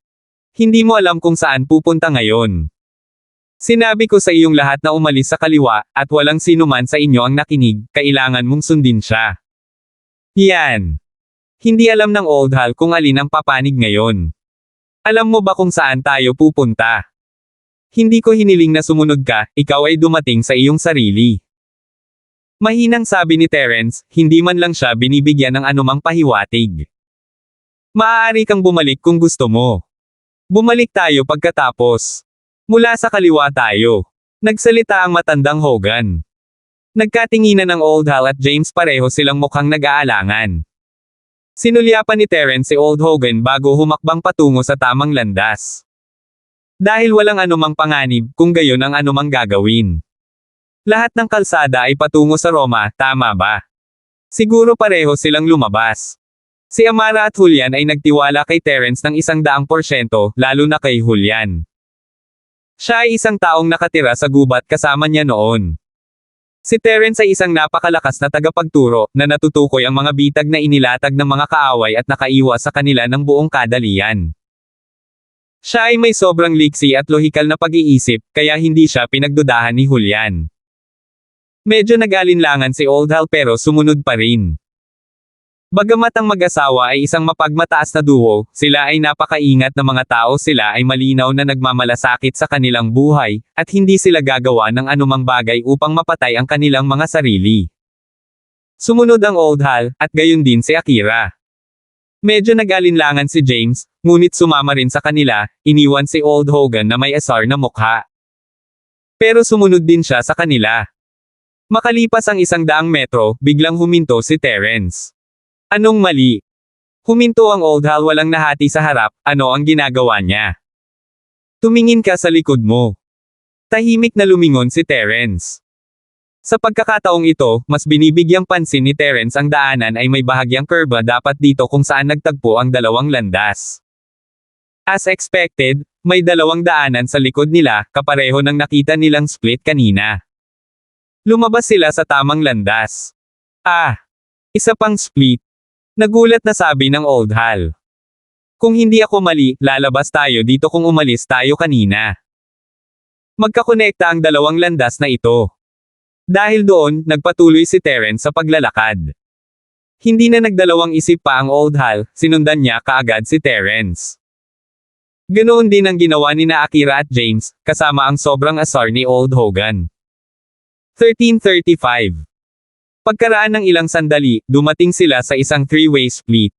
Hindi mo alam kung saan pupunta ngayon. Sinabi ko sa iyong lahat na umalis sa kaliwa, at walang sinuman sa inyo ang nakinig, kailangan mong sundin siya. Yan. Hindi alam ng Old Hal kung alin ang papanig ngayon. Alam mo ba kung saan tayo pupunta? Hindi ko hiniling na sumunod ka, ikaw ay dumating sa iyong sarili. Mahinang sabi ni Terence, hindi man lang siya binibigyan ng anumang pahiwatig. Maaari kang bumalik kung gusto mo. Bumalik tayo pagkatapos. Mula sa kaliwa tayo. Nagsalita ang matandang Hogan. Nagkatinginan ng Old Hal at James, pareho silang mukhang nag-aalangan. Sinulyapan ni Terence si Old Hogan bago humakbang patungo sa tamang landas. Dahil walang anumang panganib, kung gayon ang anumang gagawin. Lahat ng kalsada ay patungo sa Roma, tama ba? Siguro pareho silang lumabas. Si Amara at Julian ay nagtiwala kay Terence ng 100%, lalo na kay Julian. Siya ay isang taong nakatira sa gubat kasama niya noon. Si Terence ay isang napakalakas na tagapagturo, na natutukoy ang mga bitag na inilatag ng mga kaaway at nakaiwas sa kanila ng buong kadalian. Siya ay may sobrang liksi at lohikal na pag-iisip, kaya hindi siya pinagdudahan ni Julian. Medyo nag-alinlangan si Old Hal pero sumunod pa rin. Bagamat ang mag-asawa ay isang mapagmataas na duo, sila ay napakaingat na mga tao, sila ay malinaw na nagmamalasakit sa kanilang buhay, at hindi sila gagawa ng anumang bagay upang mapatay ang kanilang mga sarili. Sumunod ang Old Hal, at gayon din si Akira. Medyo nag-alinlangan si James, ngunit sumama rin sa kanila, iniwan si Old Hogan na may asar na mukha. Pero sumunod din siya sa kanila. Makalipas ang 100 metro, biglang huminto si Terence. Anong mali? Huminto ang Old Hal, walang nahati sa harap, ano ang ginagawa niya? Tumingin ka sa likod mo. Tahimik na lumingon si Terence. Sa pagkakataong ito, mas binibigyang pansin ni Terence ang daanan ay may bahagyang kurba dapat dito kung saan nagtagpo ang dalawang landas. As expected, may dalawang daanan sa likod nila, kapareho ng nakita nilang split kanina. Lumabas sila sa tamang landas. Isa pang split. Nagulat na sabi ng Old Hal. Kung hindi ako mali, lalabas tayo dito kung umalis tayo kanina. Magkakonekta ang dalawang landas na ito. Dahil doon, nagpatuloy si Terence sa paglalakad. Hindi na nagdalawang isip pa ang Old Hal, sinundan niya kaagad si Terence. Ganoon din ang ginawa ni na Akira at James, kasama ang sobrang asar ni Old Hogan. 13:35. Pagkaraan ng ilang sandali, dumating sila sa isang three-way split.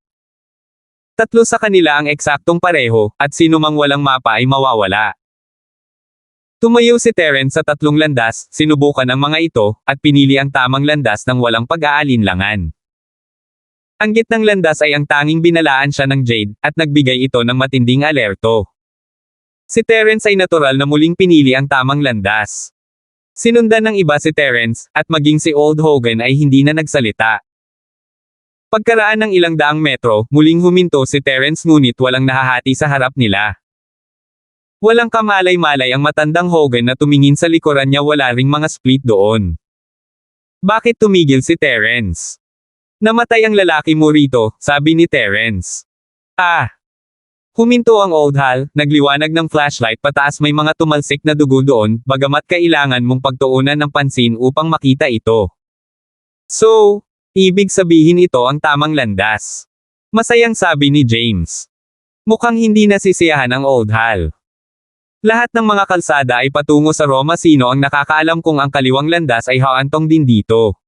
Tatlo sa kanila ang eksaktong pareho, at sinumang walang mapa ay mawawala. Tumayo si Terence sa tatlong landas, sinubukan ang mga ito, at pinili ang tamang landas ng walang pag-aalinlangan. Ang gitnang landas ay ang tanging binalaan siya ng Jade, at nagbigay ito ng matinding alerto. Si Terence ay natural na muling pinili ang tamang landas. Sinundan ng iba si Terence, at maging si Old Hogan ay hindi na nagsalita. Pagkaraan ng ilang daang metro, muling huminto si Terence ngunit walang nahahati sa harap nila. Walang kamalay-malay ang matandang Hogan na tumingin sa likuran niya, wala ring mga split doon. Bakit tumigil si Terence? Namatay ang lalaki mo rito, sabi ni Terence. Huminto ang Old Hal, nagliwanag ng flashlight pataas may mga tumalsik na dugo doon, bagamat kailangan mong pagtuunan ng pansin upang makita ito. So, ibig sabihin ito ang tamang landas. Masayang sabi ni James. Mukhang hindi nasisiyahan ang Old Hal. Lahat ng mga kalsada ay patungo sa Roma, sino ang nakakaalam kung ang kaliwang landas ay haantong din dito.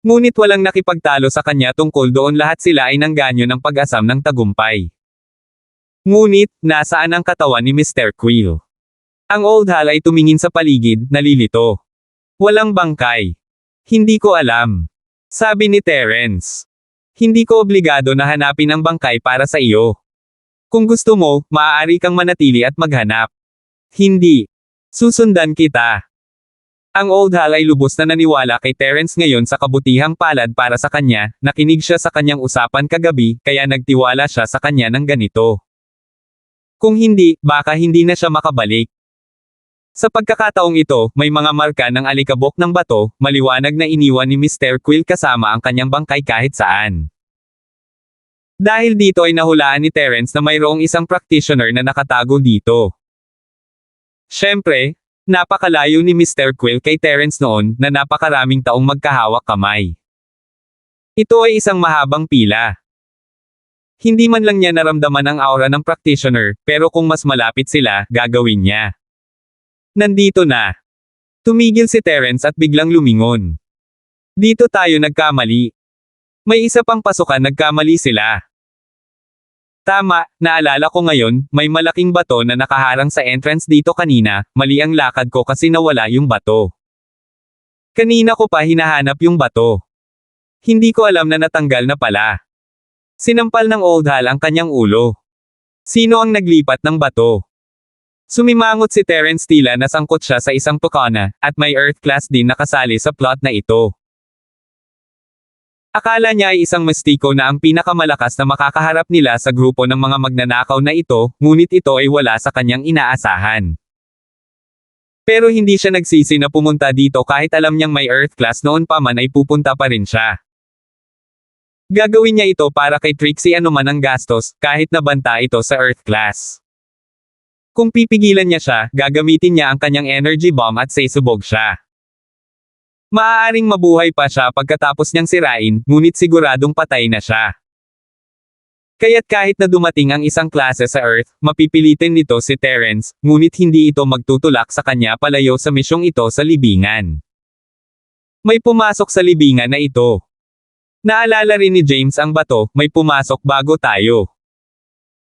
Ngunit walang nakipagtalo sa kanya tungkol doon, lahat sila ay nangganyo ng pag-asam ng tagumpay. Ngunit, nasaan ang katawan ni Mr. Quill? Ang Old Hal ay tumingin sa paligid, nalilito. Walang bangkay. Hindi ko alam. Sabi ni Terence. Hindi ko obligado na hanapin ang bangkay para sa iyo. Kung gusto mo, maaari kang manatili at maghanap. Hindi. Susundan kita. Ang Old Hal ay lubos na naniwala kay Terence ngayon sa kabutihang palad para sa kanya, nakinig siya sa kanyang usapan kagabi, kaya nagtiwala siya sa kanya ng ganito. Kung hindi, baka hindi na siya makabalik. Sa pagkakataong ito, may mga marka ng alikabok ng bato, maliwanag na iniwan ni Mr. Quill kasama ang kanyang bangkay kahit saan. Dahil dito ay nahulaan ni Terence na mayroong isang practitioner na nakatago dito. Siyempre, napakalayo ni Mr. Quill kay Terence noon na napakaraming taong magkahawak kamay. Ito ay isang mahabang pila. Hindi man lang niya naramdaman ang aura ng practitioner, pero kung mas malapit sila, gagawin niya. Nandito na. Tumigil si Terence at biglang lumingon. Dito tayo nagkamali. May isa pang pasukan, nagkamali sila. Tama, naalala ko ngayon, may malaking bato na nakaharang sa entrance dito kanina, mali ang lakad ko kasi nawala yung bato. Kanina ko pa hinahanap yung bato. Hindi ko alam na natanggal na pala. Sinampal ng Old Hal ang kanyang ulo. Sino ang naglipat ng bato? Sumimangot si Terence, tila nasangkot siya sa isang tukana, at may Earth class din nakasali sa plot na ito. Akala niya ay isang mistiko na ang pinakamalakas na makakaharap nila sa grupo ng mga magnanakaw na ito, ngunit ito ay wala sa kanyang inaasahan. Pero hindi siya nagsisi na pumunta dito kahit alam niyang may Earth class, noon pa man ay pupunta pa rin siya. Gagawin niya ito para kay Trixie anuman ang gastos, kahit nabanta ito sa Earth class. Kung pipigilan niya siya, gagamitin niya ang kanyang energy bomb at sasubog siya. Maaaring mabuhay pa siya pagkatapos niyang sirain, ngunit siguradong patay na siya. Kaya't kahit na dumating ang isang klase sa Earth, mapipilitin nito si Terence, ngunit hindi ito magtutulak sa kanya palayo sa misyong ito sa libingan. May pumasok sa libingan na ito. Naalala rin ni James ang bato, may pumasok bago tayo.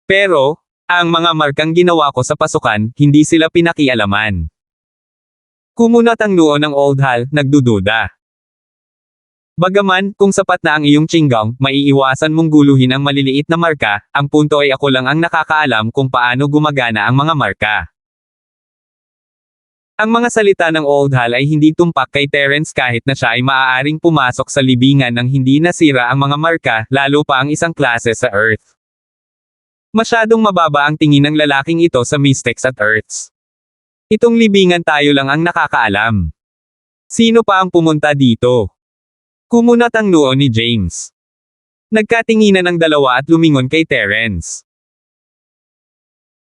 Pero, ang mga markang ginawa ko sa pasukan, hindi sila pinakialaman. Kumunat ang noo ng Old Hal, nagdududa. Bagaman, kung sapat na ang iyong tsinggong, maiiwasan mong guluhin ang maliliit na marka, ang punto ay ako lang ang nakakaalam kung paano gumagana ang mga marka. Ang mga salita ng Old Hal ay hindi tumpak kay Terence kahit na siya ay maaaring pumasok sa libingan nang hindi nasira ang mga marka, lalo pa ang isang klase sa Earth. Masyadong mababa ang tingin ng lalaking ito sa Mystics at Earths. Itong libingan tayo lang ang nakakaalam. Sino pa ang pumunta dito? Kumunat ang noo ni James. Nagkatinginan ang dalawa at lumingon kay Terence.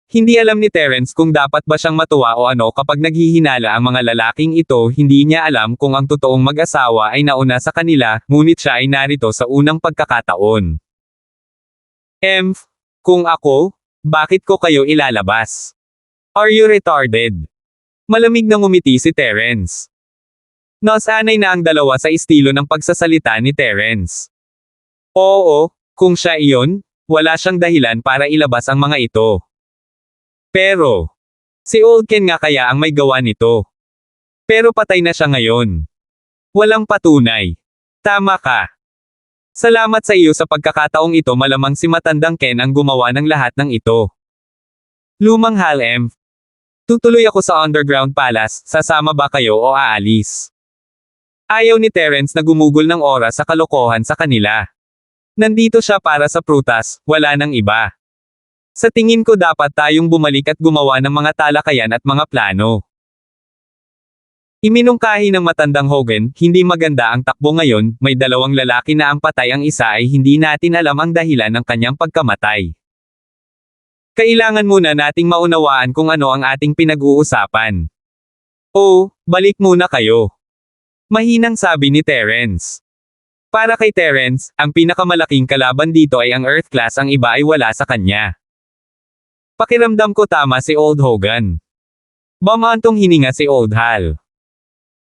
Hindi alam ni Terence kung dapat ba siyang matuwa o ano kapag naghihinala ang mga lalaking ito, hindi niya alam kung ang totoong mag-asawa ay nauna sa kanila, ngunit siya ay narito sa unang pagkakataon. Kung ako, bakit ko kayo ilalabas? Are you retarded? Malamig na ngumiti si Terence. Nasanay na ang dalawa sa estilo ng pagsasalita ni Terence. Oo, kung siya iyon, wala siyang dahilan para ilabas ang mga ito. Pero, si Old Ken nga kaya ang may gawa nito. Pero patay na siya ngayon. Walang patunay. Tama ka. Salamat sa iyo sa pagkakataong ito, malamang si matandang Ken ang gumawa ng lahat ng ito. Lumang Hal, tutuloy ako sa Underground Palace, sasama ba kayo o aalis? Ayaw ni Terence na gumugol ng oras sa kalokohan sa kanila. Nandito siya para sa prutas, wala nang iba. Sa tingin ko dapat tayong bumalik at gumawa ng mga talakayan at mga plano. Iminungkahi ng matandang Hogan, hindi maganda ang takbo ngayon, may dalawang lalaki na ang patay, ang isa ay hindi natin alam ang dahilan ng kanyang pagkamatay. Kailangan muna nating maunawaan kung ano ang ating pinag-uusapan. Oh, balik muna kayo. Mahinang sabi ni Terence. Para kay Terence, ang pinakamalaking kalaban dito ay ang Earth class, ang iba ay wala sa kanya. Pakiramdam ko tama si Old Hogan. Bamantong hininga si Old Hal.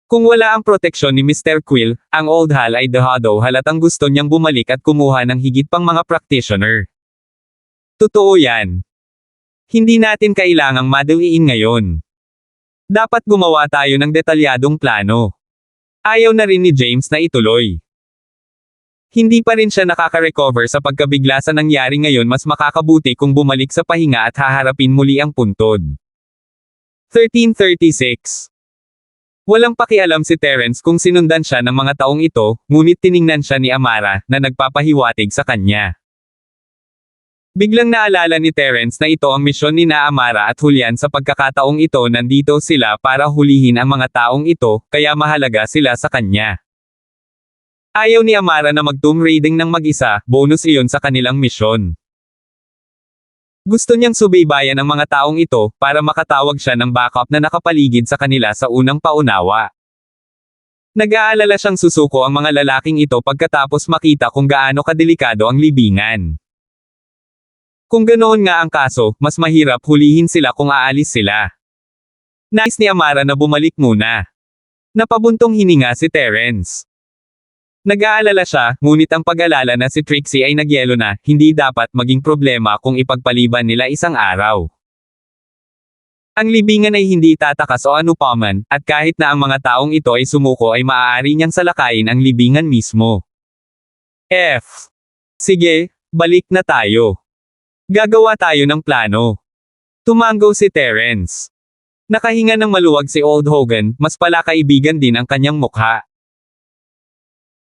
Kung wala ang proteksyon ni Mr. Quill, ang Old Hal ay dehado, halatang gusto niyang bumalik at kumuha ng higit pang mga practitioner. Totoo yan. Hindi natin kailangang madaliin ngayon. Dapat gumawa tayo ng detalyadong plano. Ayaw na rin ni James na ituloy. Hindi pa rin siya nakaka-recover sa pagkabigla sa nangyari ngayon, mas makakabuti kung bumalik sa pahinga at haharapin muli ang puntod. 1336. Walang pakialam si Terence kung sinundan siya ng mga taong ito, ngunit tiningnan siya ni Amara, na nagpapahiwatig sa kanya. Biglang naalala ni Terence na ito ang misyon ni Amara at Julian sa pagkakataong ito, nandito sila para hulihin ang mga taong ito, kaya mahalaga sila sa kanya. Ayaw ni Amara na mag-tomb raiding ng mag-isa, bonus iyon sa kanilang misyon. Gusto niyang subaybayan ang mga taong ito, para makatawag siya ng backup na nakapaligid sa kanila sa unang paunawa. Nag-aalala siyang susuko ang mga lalaking ito pagkatapos makita kung gaano kadelikado ang libingan. Kung ganoon nga ang kaso, mas mahirap hulihin sila kung aalis sila. Nais ni Amara na bumalik muna. Napabuntong hininga si Terence. Nag-aalala siya, ngunit ang pag-alala na si Trixie ay nagyelo na, hindi dapat maging problema kung ipagpaliban nila isang araw. Ang libingan ay hindi tatakas o anupaman, at kahit na ang mga taong ito ay sumuko ay maaari niyang salakayin ang libingan mismo. Sige, balik na tayo. Gagawa tayo ng plano. Tumango si Terence. Nakahinga ng maluwag si Old Hogan, mas palakaibigan din ang kanyang mukha.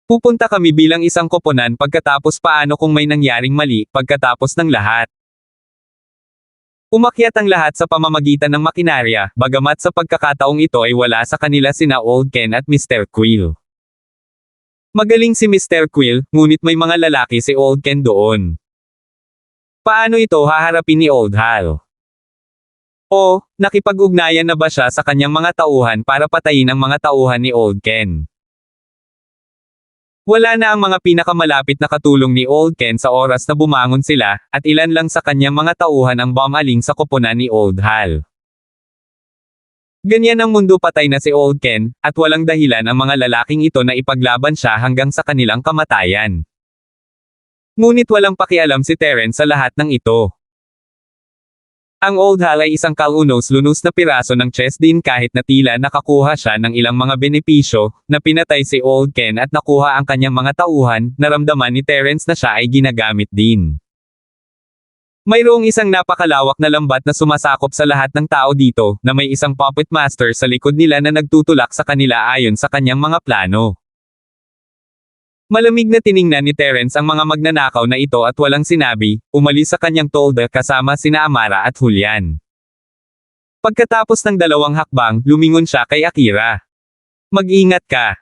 Pupunta kami bilang isang koponan, pagkatapos paano kung may nangyaring mali, pagkatapos ng lahat. Umakyat ang lahat sa pamamagitan ng makinarya, bagamat sa pagkakataong ito ay wala sa kanila sina Old Ken at Mr. Quill. Magaling si Mr. Quill, ngunit may mga lalaki si Old Ken doon. Paano ito haharapin ni Old Hal? O, nakipag-ugnayan na ba siya sa kanyang mga tauhan para patayin ang mga tauhan ni Old Ken? Wala na ang mga pinakamalapit na katulong ni Old Ken sa oras na bumangon sila, at ilan lang sa kanyang mga tauhan ang bumaling sa koponan ni Old Hal. Ganyan ang mundo, patay na si Old Ken, at walang dahilan ang mga lalaking ito na ipaglaban siya hanggang sa kanilang kamatayan. Ngunit walang pakialam si Terence sa lahat ng ito. Ang Old Hal ay isang kalunos-lunos na piraso ng chess din, kahit na tila nakakuha siya ng ilang mga benepisyo, na pinatay si Old Ken at nakuha ang kanyang mga tauhan, naramdaman ni Terence na siya ay ginagamit din. Mayroong isang napakalawak na lambat na sumasakop sa lahat ng tao dito, na may isang puppet master sa likod nila na nagtutulak sa kanila ayon sa kanyang mga plano. Malamig na tiningnan ni Terence ang mga magnanakaw na ito at walang sinabi, umalis sa kanyang tolda kasama sina Amara at Julian. Pagkatapos ng 2 hakbang, lumingon siya kay Akira. Mag-ingat ka.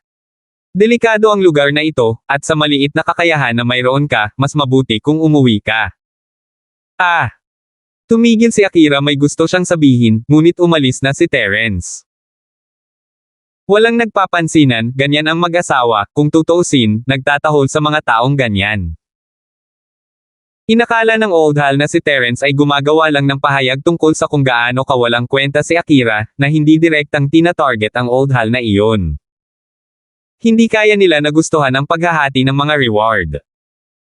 Delikado ang lugar na ito, at sa maliit na kakayahan na mayroon ka, mas mabuti kung umuwi ka. Tumigil si Akira, may gusto siyang sabihin, ngunit umalis na si Terence. Walang nagpapansinan, ganyan ang mag-asawa, kung tutuusin, nagtatahol sa mga taong ganyan. Inakala ng Old Hal na si Terence ay gumagawa lang ng pahayag tungkol sa kung gaano kawalang kwenta si Akira, na hindi direktang tina-target ang Old Hal na iyon. Hindi kaya nila nagustuhan ang paghahati ng mga reward.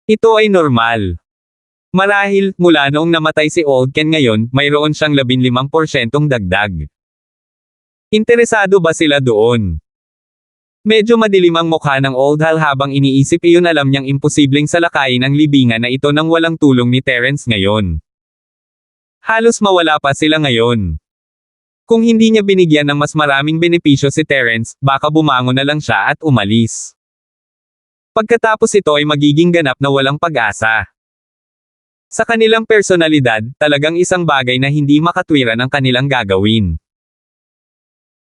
Ito ay normal. Marahil, mula noong namatay si Old Ken ngayon, mayroon siyang 15% dagdag. Interesado ba sila doon? Medyo madilim ang mukha ng Old Hal habang iniisip iyon, alam niyang imposibleng salakayin ang libingan na ito nang walang tulong ni Terence ngayon. Halos mawala pa sila ngayon. Kung hindi niya binigyan ng mas maraming benepisyo si Terence, baka bumangon na lang siya at umalis. Pagkatapos ito ay magiging ganap na walang pag-asa. Sa kanilang personalidad, talagang isang bagay na hindi makatwiran ang kanilang gagawin.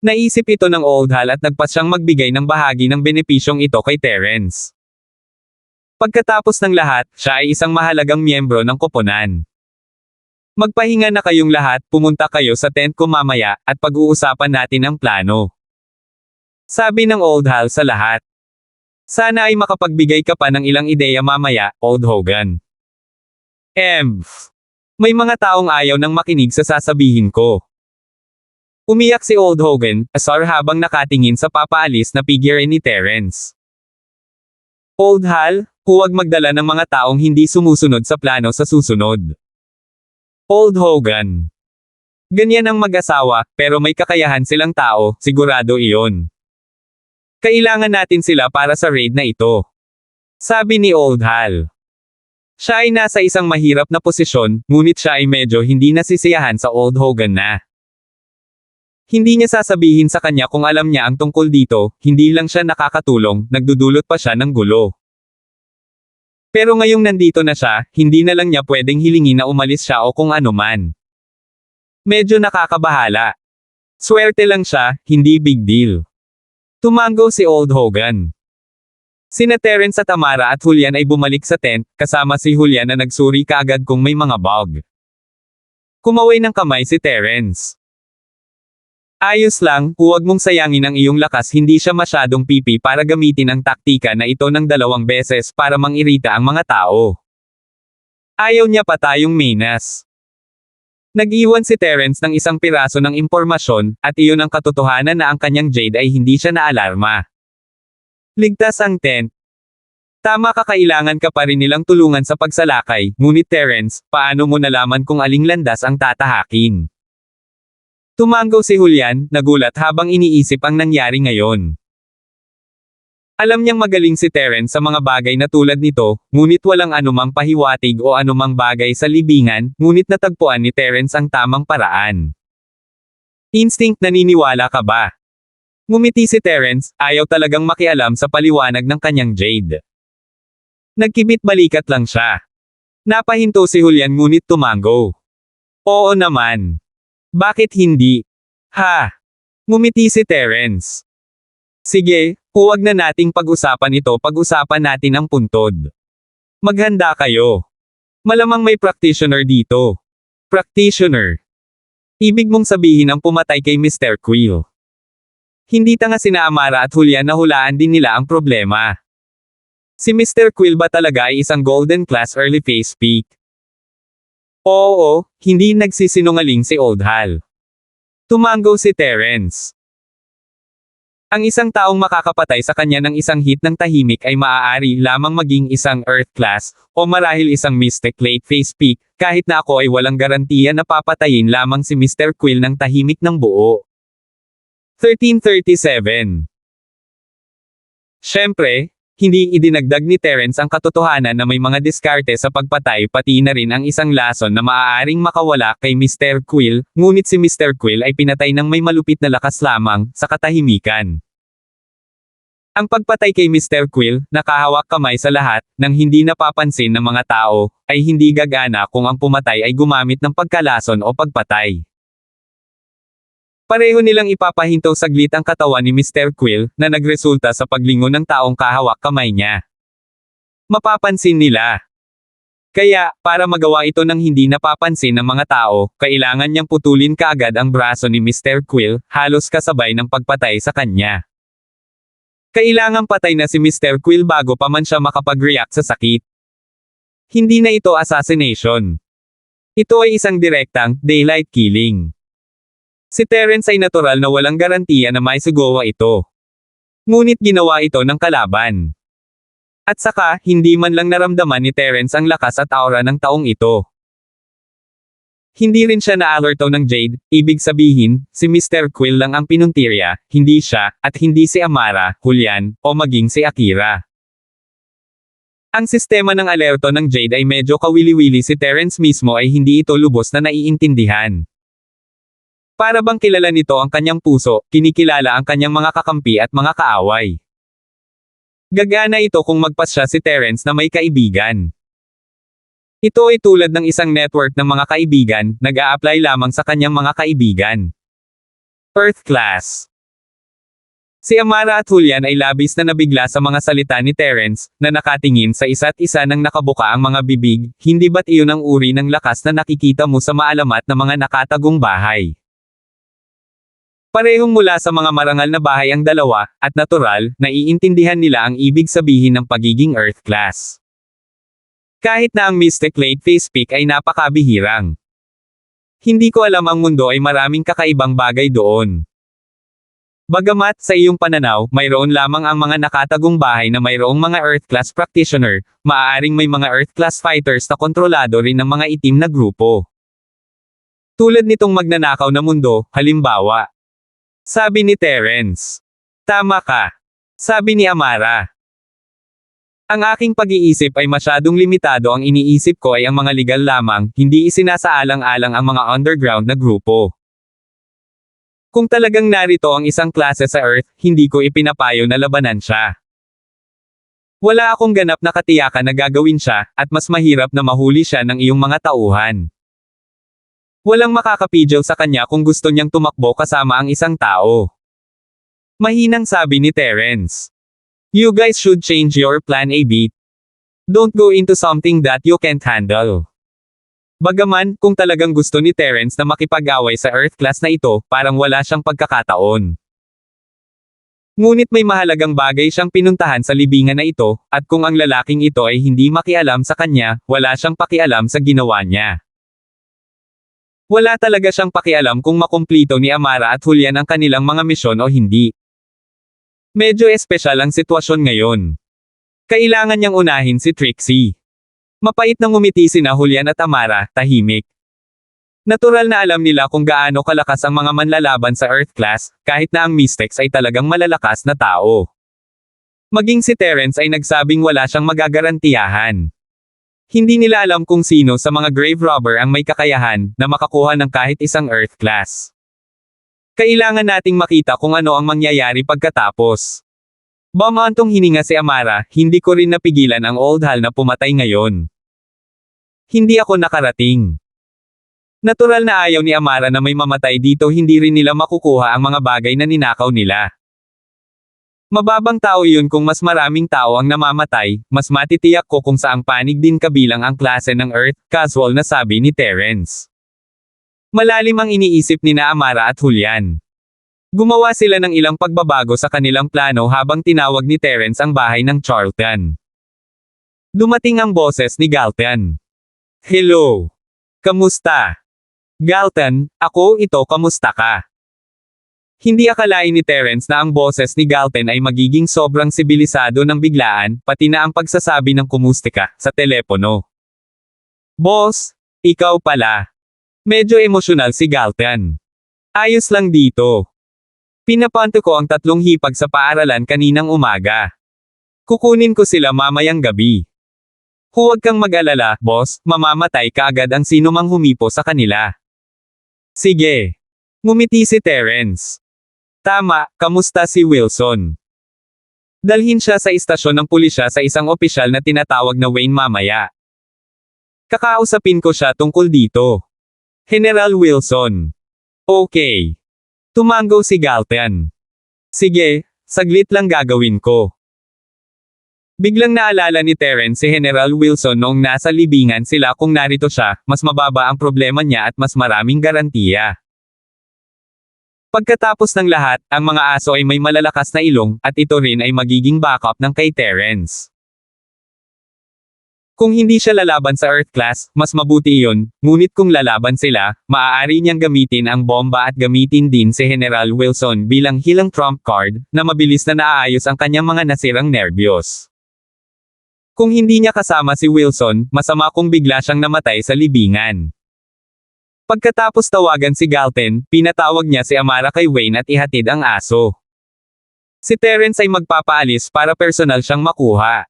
Naisip ito ng Old Hal at nagpas siyang magbigay ng bahagi ng benepisyong ito kay Terence. Pagkatapos ng lahat, siya ay isang mahalagang miyembro ng koponan. Magpahinga na kayong lahat, pumunta kayo sa tent ko mamaya, at pag-uusapan natin ang plano. Sabi ng Old Hal sa lahat. Sana ay makapagbigay ka pa ng ilang ideya mamaya, Old Hogan. May mga taong ayaw nang makinig sa sasabihin ko. Umiyak si Old Hogan, asar habang nakatingin sa papaalis na figure ni Terence. Old Hal, huwag magdala ng mga taong hindi sumusunod sa plano sa susunod. Old Hogan. Ganyan ang mag-asawa, pero may kakayahan silang tao, sigurado iyon. Kailangan natin sila para sa raid na ito. Sabi ni Old Hal. Siya ay nasa isang mahirap na posisyon, ngunit siya ay medyo hindi nasisiyahan sa Old Hogan na. Hindi niya sasabihin sa kanya kung alam niya ang tungkol dito, hindi lang siya nakakatulong, nagdudulot pa siya ng gulo. Pero ngayong nandito na siya, hindi na lang niya pwedeng hilingin na umalis siya o kung ano man. Medyo nakakabahala. Swerte lang siya, hindi big deal. Tumango si Old Hogan. Sina Terence at Amara at Julian ay bumalik sa tent, kasama si Julian na nagsuri kaagad kung may mga bug. Kumaway ng kamay si Terence. Ayos lang, huwag mong sayangin ang iyong lakas, hindi siya masyadong pipi para gamitin ang taktika na ito ng 2 beses para mangirita ang mga tao. Ayaw niya pa tayong menas. Nag-iwan si Terence ng isang piraso ng impormasyon, at iyon ang katotohanan na ang kanyang Jade ay hindi siya naalarma. Ligtas ang tent. Tama ka, kailangan ka pa rin nilang tulungan sa pagsalakay, ngunit Terence, paano mo nalaman kung aling landas ang tatahakin? Tumango si Julian, nagulat habang iniisip ang nangyari ngayon. Alam niyang magaling si Terence sa mga bagay na tulad nito, ngunit walang anumang pahiwatig o anumang bagay sa libingan, ngunit natagpuan ni Terence ang tamang paraan. Instinct, naniniwala ka ba? Ngumiti si Terence, ayaw talagang makialam sa paliwanag ng kanyang Jade. Nagkibit balikat lang siya. Napahinto si Julian ngunit tumango. Oo naman. Bakit hindi? Ha? Ngumiti si Terence. Sige, huwag na nating pag-usapan ito, pag-usapan natin ang puntod. Maghanda kayo. Malamang may practitioner dito. Practitioner. Ibig mong sabihin ang pumatay kay Mr. Quill. Hindi tanga sina Amara at Julian na hulaan din nila ang problema. Si Mr. Quill ba talaga ay isang golden class early phase peak? Oo, hindi nagsisinungaling si Old Hal. Tumango si Terence. Ang isang taong makakapatay sa kanya ng isang hit ng tahimik ay maaari lamang maging isang Earth class, o marahil isang Mystic late phase peak, kahit na ako ay walang garantiya na papatayin lamang si Mr. Quill ng tahimik ng buo. 1337. Siyempre, hindi idinagdag ni Terence ang katotohanan na may mga diskarte sa pagpatay, pati na rin ang isang lason na maaaring makawala kay Mr. Quill, ngunit si Mr. Quill ay pinatay ng may malupit na lakas lamang, sa katahimikan. Ang pagpatay kay Mr. Quill, nakahawak kamay sa lahat, nang hindi napapansin ng mga tao, ay hindi gagana kung ang pumatay ay gumamit ng pagkalason o pagpatay. Pareho nilang ipapahinto saglit ang katawan ni Mr. Quill, na nagresulta sa paglingon ng taong kahawak kamay niya. Mapapansin nila. Kaya, para magawa ito ng hindi napapansin ng mga tao, kailangan niyang putulin kaagad ang braso ni Mr. Quill, halos kasabay ng pagpatay sa kanya. Kailangang patay na si Mr. Quill bago pa man siya makapag-react sa sakit. Hindi na ito assassination. Ito ay isang direktang, daylight killing. Si Terence ay natural na walang garantiya na may sugawa ito. Ngunit ginawa ito ng kalaban. At saka, hindi man lang naramdaman ni Terence ang lakas at aura ng taong ito. Hindi rin siya na-alerto ng Jade, ibig sabihin, si Mr. Quill lang ang pinuntirya, hindi siya, at hindi si Amara, Julian, o maging si Akira. Ang sistema ng alerto ng Jade ay medyo kawili-wili, si Terence mismo ay hindi ito lubos na naiintindihan. Para bang kilala nito ang kanyang puso, kinikilala ang kanyang mga kakampi at mga kaaway. Gagana ito kung magpasya si Terence na may kaibigan. Ito ay tulad ng isang network ng mga kaibigan, nag-a-apply lamang sa kanyang mga kaibigan. Earth class. Si Amara at Julian ay labis na nabigla sa mga salita ni Terence, na nakatingin sa isa't isa nang nakabuka ang mga bibig. Hindi ba't iyon ang uri ng lakas na nakikita mo sa maalamat na mga nakatagong bahay? Parehong mula sa mga marangal na bahay ang dalawa, at natural, naiintindihan nila ang ibig sabihin ng pagiging Earth class. Kahit na ang Mystic Late Phase Peak ay napakabihirang. Hindi ko alam ang mundo ay maraming kakaibang bagay doon. Bagamat sa iyong pananaw, mayroon lamang ang mga nakatagong bahay na mayroong mga Earth class practitioner, maaaring may mga Earth class fighters na kontrolado rin ng mga itim na grupo. Tulad nitong magnanakaw na mundo, halimbawa. Sabi ni Terence. Tama ka. Sabi ni Amara. Ang aking pag-iisip ay masyadong limitado, ang iniisip ko ay ang mga legal lamang, hindi isinasaalang-alang ang mga underground na grupo. Kung talagang narito ang isang klase sa Earth, hindi ko ipinapayo na labanan siya. Wala akong ganap na katiyakan na gagawin siya, at mas mahirap na mahuli siya ng iyong mga tauhan. Walang makakapidyaw sa kanya kung gusto niyang tumakbo kasama ang isang tao. Mahinang sabi ni Terence. You guys should change your plan a bit. Don't go into something that you can't handle. Bagaman, kung talagang gusto ni Terence na makipag-away sa Earth class na ito, parang wala siyang pagkakataon. Ngunit may mahalagang bagay siyang pinuntahan sa libingan na ito, at kung ang lalaking ito ay hindi makialam sa kanya, wala siyang pakialam sa ginawa niya. Wala talaga siyang pakialam kung makumplito ni Amara at Julian ang kanilang mga misyon o hindi. Medyo espesyal ang sitwasyon ngayon. Kailangan niyang unahin si Trixie. Mapait na ngumiti sina Julian at Amara, tahimik. Natural na alam nila kung gaano kalakas ang mga manlalaban sa Earth class, kahit na ang Mystics ay talagang malalakas na tao. Maging si Terence ay nagsabing wala siyang magagarantiyahan. Hindi nila alam kung sino sa mga grave robber ang may kakayahan na makakuha ng kahit isang Earth class. Kailangan nating makita kung ano ang mangyayari pagkatapos. Bumantong hininga si Amara, hindi ko rin napigilan ang old Hal na pumatay ngayon. Hindi ako nakarating. Natural na ayaw ni Amara na may mamatay dito, hindi rin nila makukuha ang mga bagay na ninakaw nila. Mababang tao yun, kung mas maraming tao ang namamatay, mas matitiyak ko kung saang panig din kabilang ang klase ng Earth, casual na sabi ni Terence. Malalim ang iniisip ni na Amara at Julian. Gumawa sila ng ilang pagbabago sa kanilang plano habang tinawag ni Terence ang bahay ng Charlton. Dumating ang boses ni Galton. Hello. Kamusta? Galton, ako ito, kamusta ka? Hindi akalain ni Terence na ang boses ni Galton ay magiging sobrang sibilisado ng biglaan, pati na ang pagsasabi ng kumusta ka, sa telepono. Boss, ikaw pala. Medyo emosyonal si Galton. Ayos lang dito. Pinapanto ko ang 3 hipag sa paaralan kaninang umaga. Kukunin ko sila mamayang gabi. Huwag kang mag-alala, boss, mamamatay kaagad ang sino mang humipo sa kanila. Sige. Ngumiti si Terence. Tama, kamusta si Wilson? Dalhin siya sa istasyon ng pulisya sa isang opisyal na tinatawag na Wayne mamaya. Kakausapin ko siya tungkol dito. General Wilson. Okay. Tumango si Galton. Sige, saglit lang gagawin ko. Biglang naalala ni Terence si General Wilson noong nasa libingan sila. Kung narito siya, mas mababa ang problema niya at mas maraming garantiya. Pagkatapos ng lahat, ang mga aso ay may malalakas na ilong, at ito rin ay magiging backup ng kay Terence. Kung hindi siya lalaban sa Earth class, mas mabuti iyon, ngunit kung lalaban sila, maaari niyang gamitin ang bomba at gamitin din si General Wilson bilang hilang trump card, na mabilis na naaayos ang kanyang mga nasirang nerbiyos. Kung hindi niya kasama si Wilson, masama kung bigla siyang namatay sa libingan. Pagkatapos tawagan si Galton, pinatawag niya si Amara kay Wayne at ihatid ang aso. Si Terence ay magpapaalis para personal siyang makuha.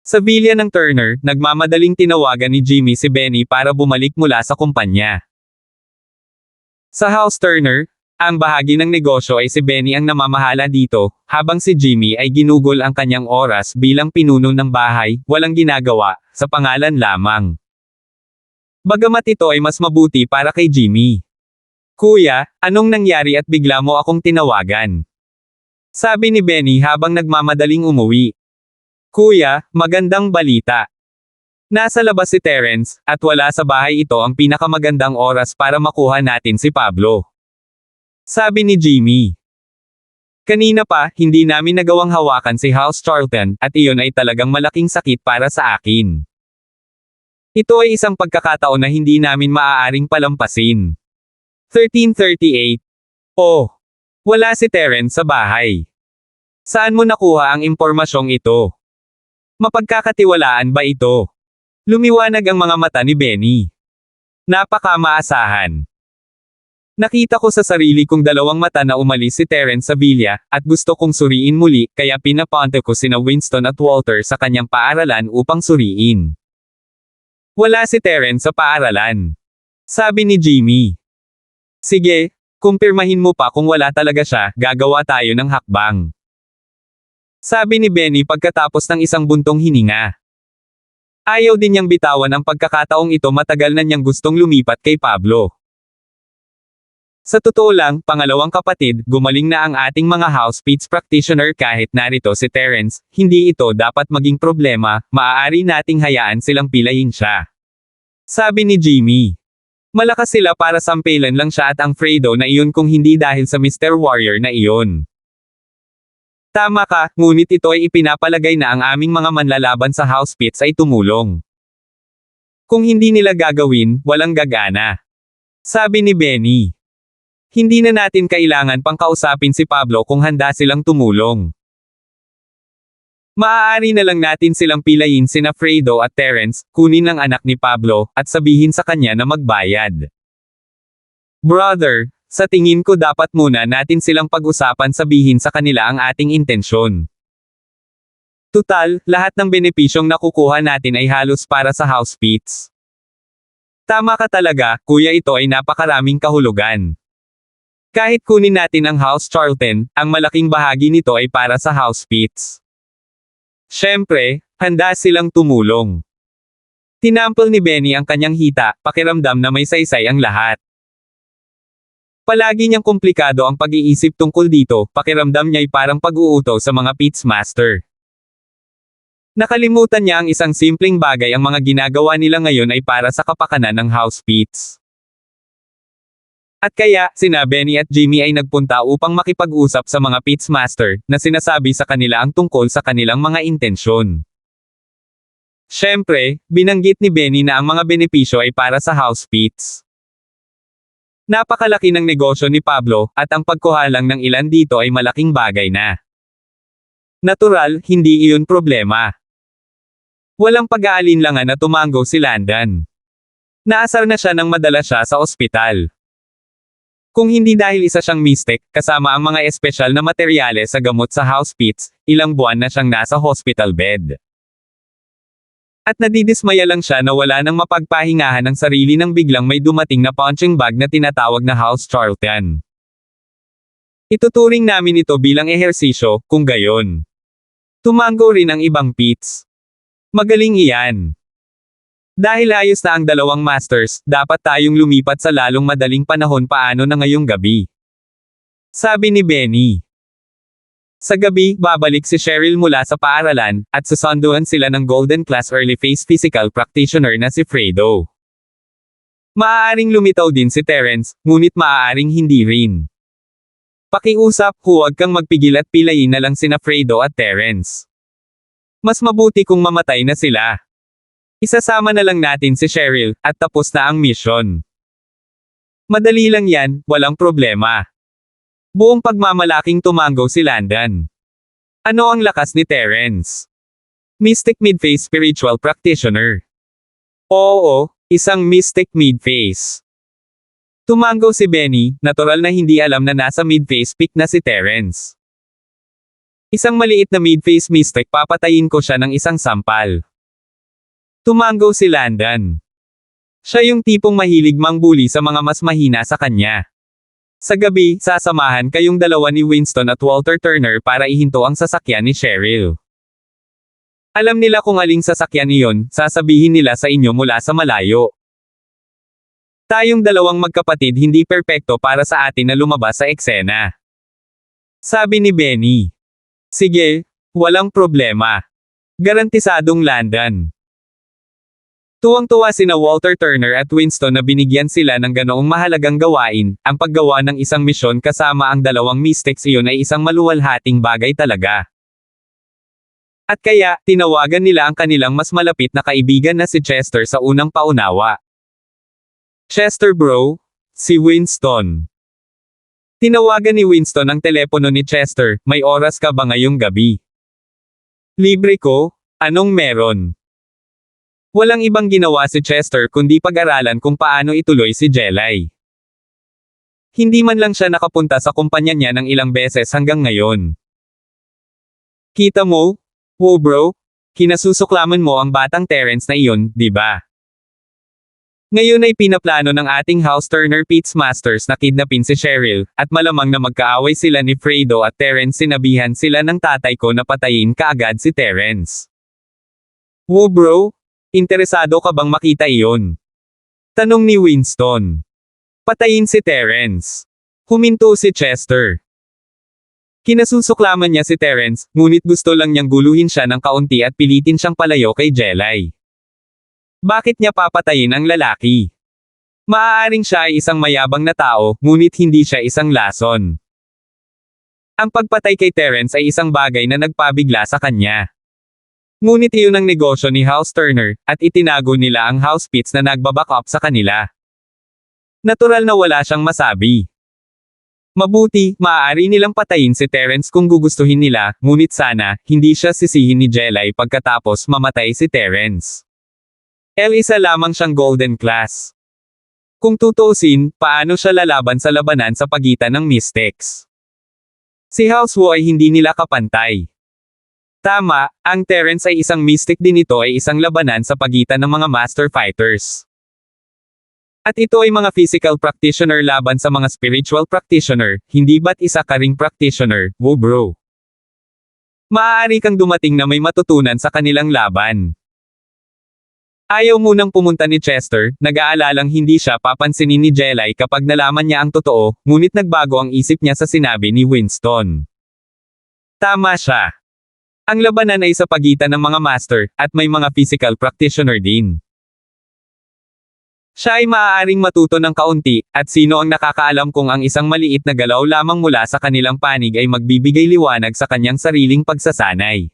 Sa bilya ng Turner, nagmamadaling tinawagan ni Jimmy si Benny para bumalik mula sa kumpanya. Sa House Turner, ang bahagi ng negosyo ay si Benny ang namamahala dito, habang si Jimmy ay ginugol ang kanyang oras bilang pinuno ng bahay, walang ginagawa, sa pangalan lamang. Bagamat ito ay mas mabuti para kay Jimmy. Kuya, anong nangyari at bigla mo akong tinawagan? Sabi ni Benny habang nagmamadaling umuwi. Kuya, magandang balita. Nasa labas si Terence, at wala sa bahay. Ito ang pinakamagandang oras para makuha natin si Pablo. Sabi ni Jimmy. Kanina pa, hindi namin nagawang hawakan si House Charlton, at iyon ay talagang malaking sakit para sa akin. Ito ay isang pagkakataon na hindi namin maaaring palampasin. 13:38. Oh. Wala si Terence sa bahay. Saan mo nakuha ang impormasyong ito? Mapagkakatiwalaan ba ito? Lumiwanag ang mga mata ni Benny. Napaka-maasahan. Nakita ko sa sarili kong dalawang mata na umalis si Terence sa villa, at gusto kong suriin muli, kaya pinapunta ko sina Winston at Walter sa kanyang paaralan upang suriin. Wala si Terence sa paaralan. Sabi ni Jimmy. Sige, kumpirmahin mo pa kung wala talaga siya, gagawa tayo ng hakbang. Sabi ni Benny pagkatapos ng isang buntong hininga. Ayaw din niyang bitawan ang pagkakataong ito, matagal na niyang gustong lumipat kay Pablo. Sa totoo lang, pangalawang kapatid, gumaling na ang ating mga housemates practitioner kahit narito si Terence, hindi ito dapat maging problema, maaari nating hayaan silang pilayin siya. Sabi ni Jimmy. Malakas sila para sampelan lang siya at ang Fredo na iyon kung hindi dahil sa Mr. Warrior na iyon. Tama ka, ngunit ito ay ipinapalagay na ang aming mga manlalaban sa housemates ay tumulong. Kung hindi nila gagawin, walang gagana. Sabi ni Benny. Hindi na natin kailangan pang kausapin si Pablo kung handa silang tumulong. Maaari na lang natin silang pilayin sina Fredo at Terence, kunin ang anak ni Pablo, at sabihin sa kanya na magbayad. Brother, sa tingin ko dapat muna natin silang pag-usapan, sabihin sa kanila ang ating intensyon. Tutal, lahat ng benepisyong nakukuha natin ay halos para sa housemates. Tama ka talaga, kuya, ito ay napakaraming kahulugan. Kahit kunin natin ang House Charlton, ang malaking bahagi nito ay para sa housemates. Siyempre, handa silang tumulong. Tinampol ni Benny ang kanyang hita, pakiramdam na may saysay ang lahat. Palagi niyang komplikado ang pag-iisip tungkol dito, pakiramdam niya'y parang pag-uuto sa mga pitmaster. Nakalimutan niya ang isang simpleng bagay, ang mga ginagawa nila ngayon ay para sa kapakanan ng housemates. At kaya, sina Benny at Jimmy ay nagpunta upang makipag-usap sa mga pitmaster, na sinasabi sa kanila ang tungkol sa kanilang mga intensyon. Siyempre, binanggit ni Benny na ang mga benepisyo ay para sa housemates. Napakalaki ng negosyo ni Pablo, at ang pagkuha lang ng ilan dito ay malaking bagay na. Natural, hindi iyon problema. Walang pag-aalinlangan na tumanggo si Landon. Naasar na siya nang madala siya sa ospital. Kung hindi dahil isa siyang mystic, kasama ang mga espesyal na materyales sa gamot sa housemates, ilang buwan na siyang nasa hospital bed. At nadidismaya lang siya na wala nang mapagpahingahan ang sarili nang biglang may dumating na punching bag na tinatawag na House Charlton. Ituturing namin ito bilang ehersisyo, kung gayon. Tumanggo rin ang ibang pits. Magaling iyan. Dahil ayos na ang dalawang masters, dapat tayong lumipat sa lalong madaling panahon. Paano na ngayong gabi? Sabi ni Benny. Sa gabi, babalik si Cheryl mula sa paaralan, at susunduan sila ng Golden Class Early Phase Physical Practitioner na si Fredo. Maaaring lumitaw din si Terence, ngunit maaaring hindi rin. Pakiusap, huwag kang magpigil at pilayin na lang sina Fredo at Terence. Mas mabuti kung mamatay na sila. Isasama na lang natin si Cheryl, at tapos na ang mission. Madali lang yan, walang problema. Buong pagmamalaking tumanggo si Landon. Ano ang lakas ni Terence? Mystic Mid-Phase Spiritual Practitioner. Oo, isang Mystic Mid-Phase. Tumanggo si Benny, natural na hindi alam na nasa mid-phase peak na si Terence. Isang maliit na mid-phase mystic, papatayin ko siya ng isang sampal. Tumanggo si Landon. Siya yung tipong mahilig mangbuli sa mga mas mahina sa kanya. Sa gabi, sasamahan kayong dalawa ni Winston at Walter Turner para ihinto ang sasakyan ni Cheryl. Alam nila kung aling sasakyan iyon, sasabihin nila sa inyo mula sa malayo. Tayong dalawang magkapatid hindi perpekto para sa atin na lumabas sa eksena. Sabi ni Benny. Sige, walang problema. Garantisadong landan. Tuwang-tuwa sina Walter Turner at Winston na binigyan sila ng ganoong mahalagang gawain, ang paggawa ng isang misyon kasama ang dalawang Mystics. Iyon ay isang maluwalhating bagay talaga. At kaya, tinawagan nila ang kanilang mas malapit na kaibigan na si Chester sa unang paunawa. Chester bro, si Winston. Tinawagan ni Winston ang telepono ni Chester, may oras ka ba ngayong gabi? Libre ko, anong meron? Walang ibang ginawa si Chester kundi pag-aralan kung paano ituloy si Jelay. Hindi man lang siya nakapunta sa kumpanya niya ng ilang beses hanggang ngayon. Kita mo? Wow bro, kinasusuklaman mo ang batang Terrence na iyon, di ba? Ngayon ay pinaplano ng ating House Turner Pitts Masters na kidnapin si Cheryl, at malamang na magkaaway sila ni Fredo at Terrence. Sinabihan sila ng tatay ko na patayin kaagad si Terrence. Wow bro, interesado ka bang makita iyon? Tanong ni Winston. Patayin si Terrence. Huminto si Chester. Kinasusuklaman niya si Terrence, ngunit gusto lang niyang guluhin siya ng kaunti at pilitin siyang palayo kay Jelay. Bakit niya papatayin ang lalaki? Maaaring siya ay isang mayabang na tao, ngunit hindi siya isang lason. Ang pagpatay kay Terrence ay isang bagay na nagpabigla sa kanya. Ngunit iyon ang negosyo ni House Turner, at itinago nila ang House Pitts na nagbaback up sa kanila. Natural na wala siyang masabi. Mabuti, maaari nilang patayin si Terrence kung gugustuhin nila, ngunit sana, hindi siya sisihin ni Jelay pagkatapos mamatay si Terrence. Isa lamang siyang golden class. Kung tutuusin, paano siya lalaban sa labanan sa pagitan ng Mystics? Si House Wu ay hindi nila kapantay. Tama, ang Terrence ay isang Mystic din. Ito ay isang labanan sa pagitan ng mga Master Fighters. At ito ay mga physical practitioner laban sa mga spiritual practitioner, hindi ba't isa ka ring practitioner, wo bro? Maaari kang dumating na may matutunan sa kanilang laban. Ayaw munang pumunta ni Chester, nag-aalalang hindi siya papansinin ni Jelay kapag nalaman niya ang totoo, ngunit nagbago ang isip niya sa sinabi ni Winston. Tama siya. Ang labanan ay sa pagitan ng mga master, at may mga physical practitioner din. Siya ay maaaring matuto ng kaunti, at sino ang nakakaalam kung ang isang maliit na galaw lamang mula sa kanilang panig ay magbibigay liwanag sa kanyang sariling pagsasanay.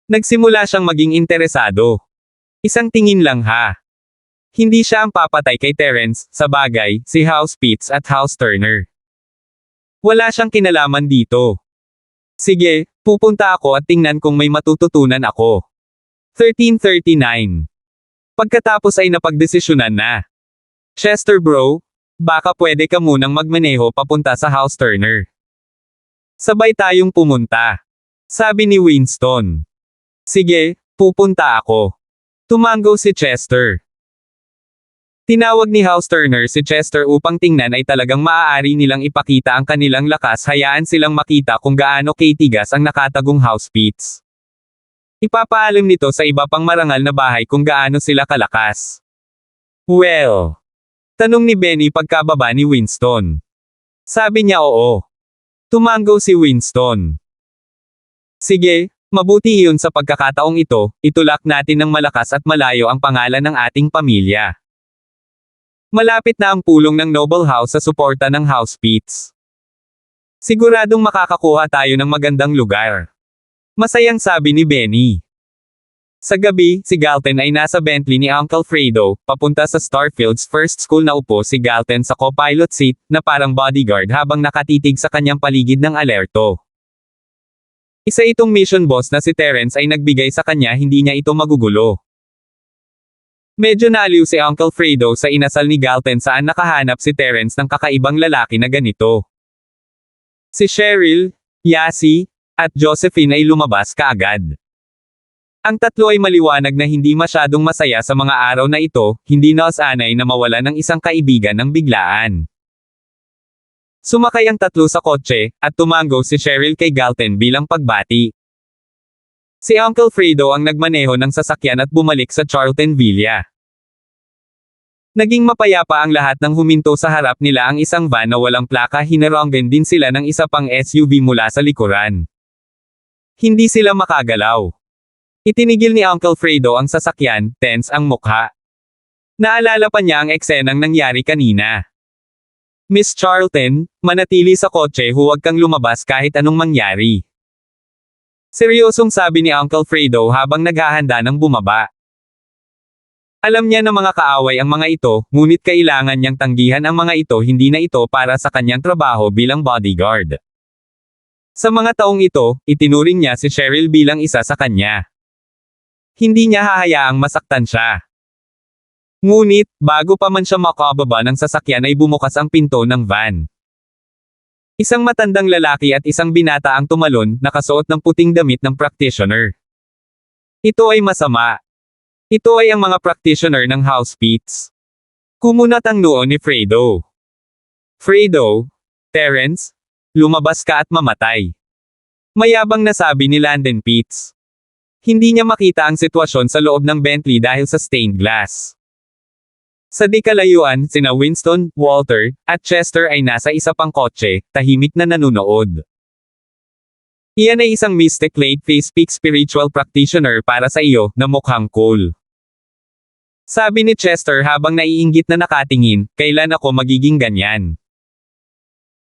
Nagsimula siyang maging interesado. Isang tingin lang ha. Hindi siya ang papatay kay Terrence, sa bagay, si House Pitts at House Turner. Wala siyang kinalaman dito. Sige, pupunta ako at tingnan kung may matututunan ako. 1339. Pagkatapos ay napagdesisyonan na. Chester bro, baka pwede ka munang magmaneho papunta sa House Turner. Sabay tayong pumunta. Sabi ni Winston. Sige, pupunta ako. Tumango si Chester. Tinawag ni House Turner si Chester upang tingnan ay talagang maaari nilang ipakita ang kanilang lakas. Hayaan silang makita kung gaano katigas ang nakatagong House Pitts. Ipapaalam nito sa iba pang marangal na bahay kung gaano sila kalakas. Well, tanong ni Benny pagkababa ni Winston. Sabi niya oo. Tumango si Winston. Sige, mabuti iyon. Sa pagkakataong ito, itulak natin ng malakas at malayo ang pangalan ng ating pamilya. Malapit na ang pulong ng Noble House sa suporta ng House Pitts. Siguradong makakakuha tayo ng magandang lugar. Masayang sabi ni Benny. Sa gabi, si Galton ay nasa Bentley ni Uncle Fredo, papunta sa Starfield's first school. Naupo si Galton sa co-pilot seat, na parang bodyguard habang nakatitig sa kanyang paligid ng alerto. Isa itong mission boss na si Terrence ay nagbigay sa kanya, hindi niya ito magugulo. Medyo naaliw si Uncle Fredo sa inasal ni Galton saan nakahanap si Terrence ng kakaibang lalaki na ganito. Si Cheryl, Yasi, at Josephine ay lumabas kaagad. Ang tatlo ay maliwanag na hindi masyadong masaya sa mga araw na ito, hindi naasanay na mawala ng isang kaibigan ng biglaan. Sumakay ang tatlo sa kotse, at tumango si Cheryl kay Galton bilang pagbati. Si Uncle Fredo ang nagmaneho ng sasakyan at bumalik sa Charlton Villa. Naging mapayapa ang lahat nang huminto sa harap nila ang isang van na walang plaka. Hinaronggan din sila ng isa pang SUV mula sa likuran. Hindi sila makagalaw. Itinigil ni Uncle Fredo ang sasakyan, tense ang mukha. Naalala pa niya ang eksenang nangyari kanina. Miss Charlton, manatili sa kotse, huwag kang lumabas kahit anong mangyari. Seryosong sabi ni Uncle Fredo habang naghahanda ng bumaba. Alam niya na mga kaaway ang mga ito, ngunit kailangan niyang tanggihan ang mga ito, hindi na ito para sa kanyang trabaho bilang bodyguard. Sa mga taong ito, itinuring niya si Cheryl bilang isa sa kanya. Hindi niya hahayaang masaktan siya. Ngunit, bago pa man siya makababa ng sasakyan ay bumukas ang pinto ng van. Isang matandang lalaki at isang binata ang tumalon, nakasuot ng puting damit ng practitioner. Ito ay masama. Ito ay ang mga practitioner ng Housepits. Kumunat ang noo ni Fredo. Fredo, Terence, lumabas ka at mamatay. Mayabang na sabi ni Landon Pitts. Hindi niya makita ang sitwasyon sa loob ng Bentley dahil sa stained glass. Sa di kalayuan, sina Winston, Walter, at Chester ay nasa isa pang kotse, tahimik na nanunood. Iyan ay isang mystic late-face peak spiritual practitioner para sa iyo, na mukhang cool. Sabi ni Chester habang naiinggit na nakatingin, kailan ako magiging ganyan?